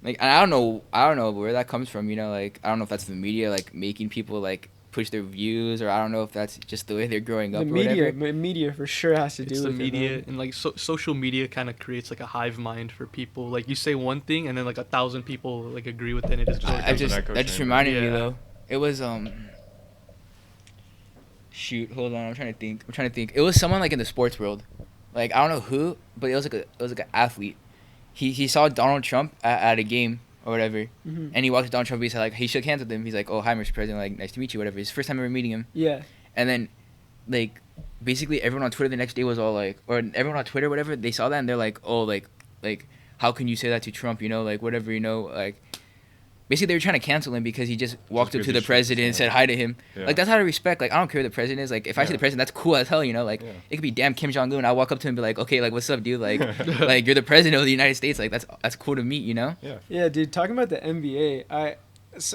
Like and I don't know where that comes from. You know, like I don't know if that's the media like making people like push their views, or I don't know if that's just the way they're growing up. The or media, whatever. media for sure has to do It's the with media it. Man. and like social media kind of creates like a hive mind for people. Like you say one thing and then like 1,000 people like agree with it. And it just Just goes I becomes an just echo that just chamber. reminded me Yeah. though. It was shoot, hold on, I'm trying to think. It was someone like in the sports world. Like I don't know who, but it was like an athlete. He saw Donald Trump at a game or whatever, Mhm. and he walked to Donald Trump. He said like he shook hands with him. He's like, "Oh, hi, Mr. President. Like, nice to meet you." Whatever. It's his first time ever meeting him. Yeah. And then, like, basically everyone on Twitter the next day was all like, or everyone on Twitter, whatever, they saw that and they're like, "Oh, like, how can you say that to Trump? You know, like whatever, you know, like." basically they were trying to cancel him because he just walked up because to he the president and said hi to him. Yeah. Like, that's out of respect. Like, I don't care who the president is. Like, if I see Yeah. the president, that's cool as hell, you know? Like, Yeah. it could be damn Kim Jong-un. I walk up to him and be like, okay, like, what's up, dude? Like, like you're the president of the United States. Like, that's cool to meet, you know? Yeah. Yeah, dude. Talking about the NBA,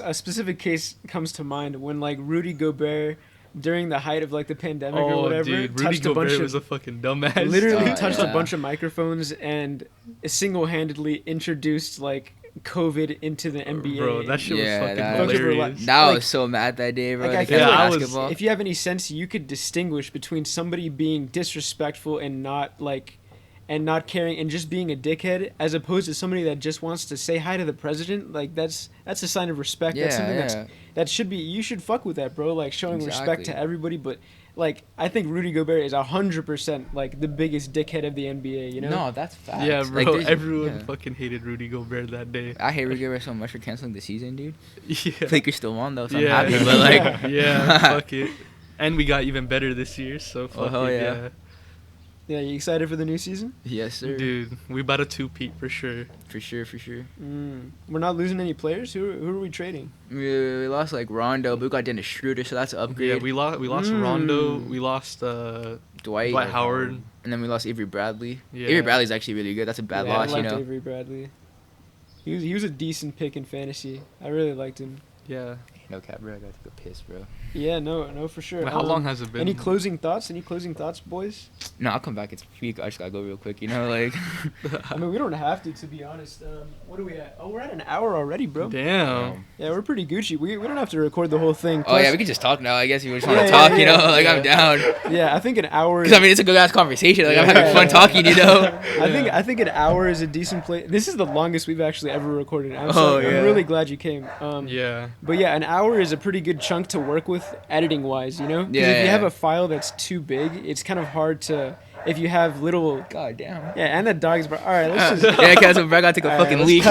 a specific case comes to mind when like Rudy Gobert, during the height of like the pandemic or Oh, whatever, dude, Rudy touched a bunch Gobert of was a fucking dumbass. literally Oh, touched yeah. a bunch of microphones and single-handedly introduced like COVID into the NBA. Bro, that shit Yeah, was fucking that- hilarious. That Like- was so mad that day, bro. Like, I Like, feel yeah, like I was- basketball. If you have any sense, you could distinguish between somebody being disrespectful and not caring and just being a dickhead, as opposed to somebody that just wants to say hi to the president. Like that's a sign of respect. That's Yeah, something that should be. You should fuck with that, bro. Like showing respect Exactly. to everybody. But like I think Rudy Gobert is 100% like the biggest dickhead of the NBA. You know? No, that's facts. Yeah, bro. Like, there's- Everyone yeah. fucking hated Rudy Gobert that day. I hate Rudy Gobert so much for canceling the season, dude. Yeah. Lakers still won though, so Yeah. I'm happy. But like, yeah, fuck it. And we got even better this year, so fuck hell it, yeah. Yeah, you excited for the new season? yes, sir. Dude, we about a two-peat for sure. For sure, for sure. We're not losing any players. Who are we trading? We lost like Rondo, but we got Dennis Schroeder, so that's an upgrade. Yeah, we lost Rondo. We lost Dwight, Dwight Howard. and then we lost Avery Bradley. Yeah. Avery Bradley's actually really good. That's a bad Yeah, loss, I you liked know. Avery Bradley. He was a decent pick in fantasy. I really liked him. Yeah. No cap, bro. I gotta take a piss, bro. Yeah, no, for sure. How long has it been? Any closing thoughts? Any closing thoughts, boys? No, I'll come back. It's peak. I just gotta go real quick, you know, like. I mean, we don't have to be honest. What are we at? Oh, we're at an hour already, bro. Damn. Yeah, we're pretty Gucci. We don't have to record the whole thing. Oh yeah, Plus- we can just talk now. I guess if you just Yeah, want to yeah, talk, you yeah, know, like I'm down. Yeah, I think an hour. Because I mean, it's a good ass conversation. Like I'm having Yeah. fun talking, you know. I think an hour is a decent place. This is the longest we've actually ever recorded. I'm yeah. really glad you came. Yeah. But yeah, an hour is a pretty good chunk to work with editing wise, you know? 'Cause Yeah, if you yeah. have a file that's too big, it's kind of hard to. If you have little. God damn. Yeah, and the dog's. All right, let's just. Yeah, cause bro, I gotta take a All right, fucking let's leak.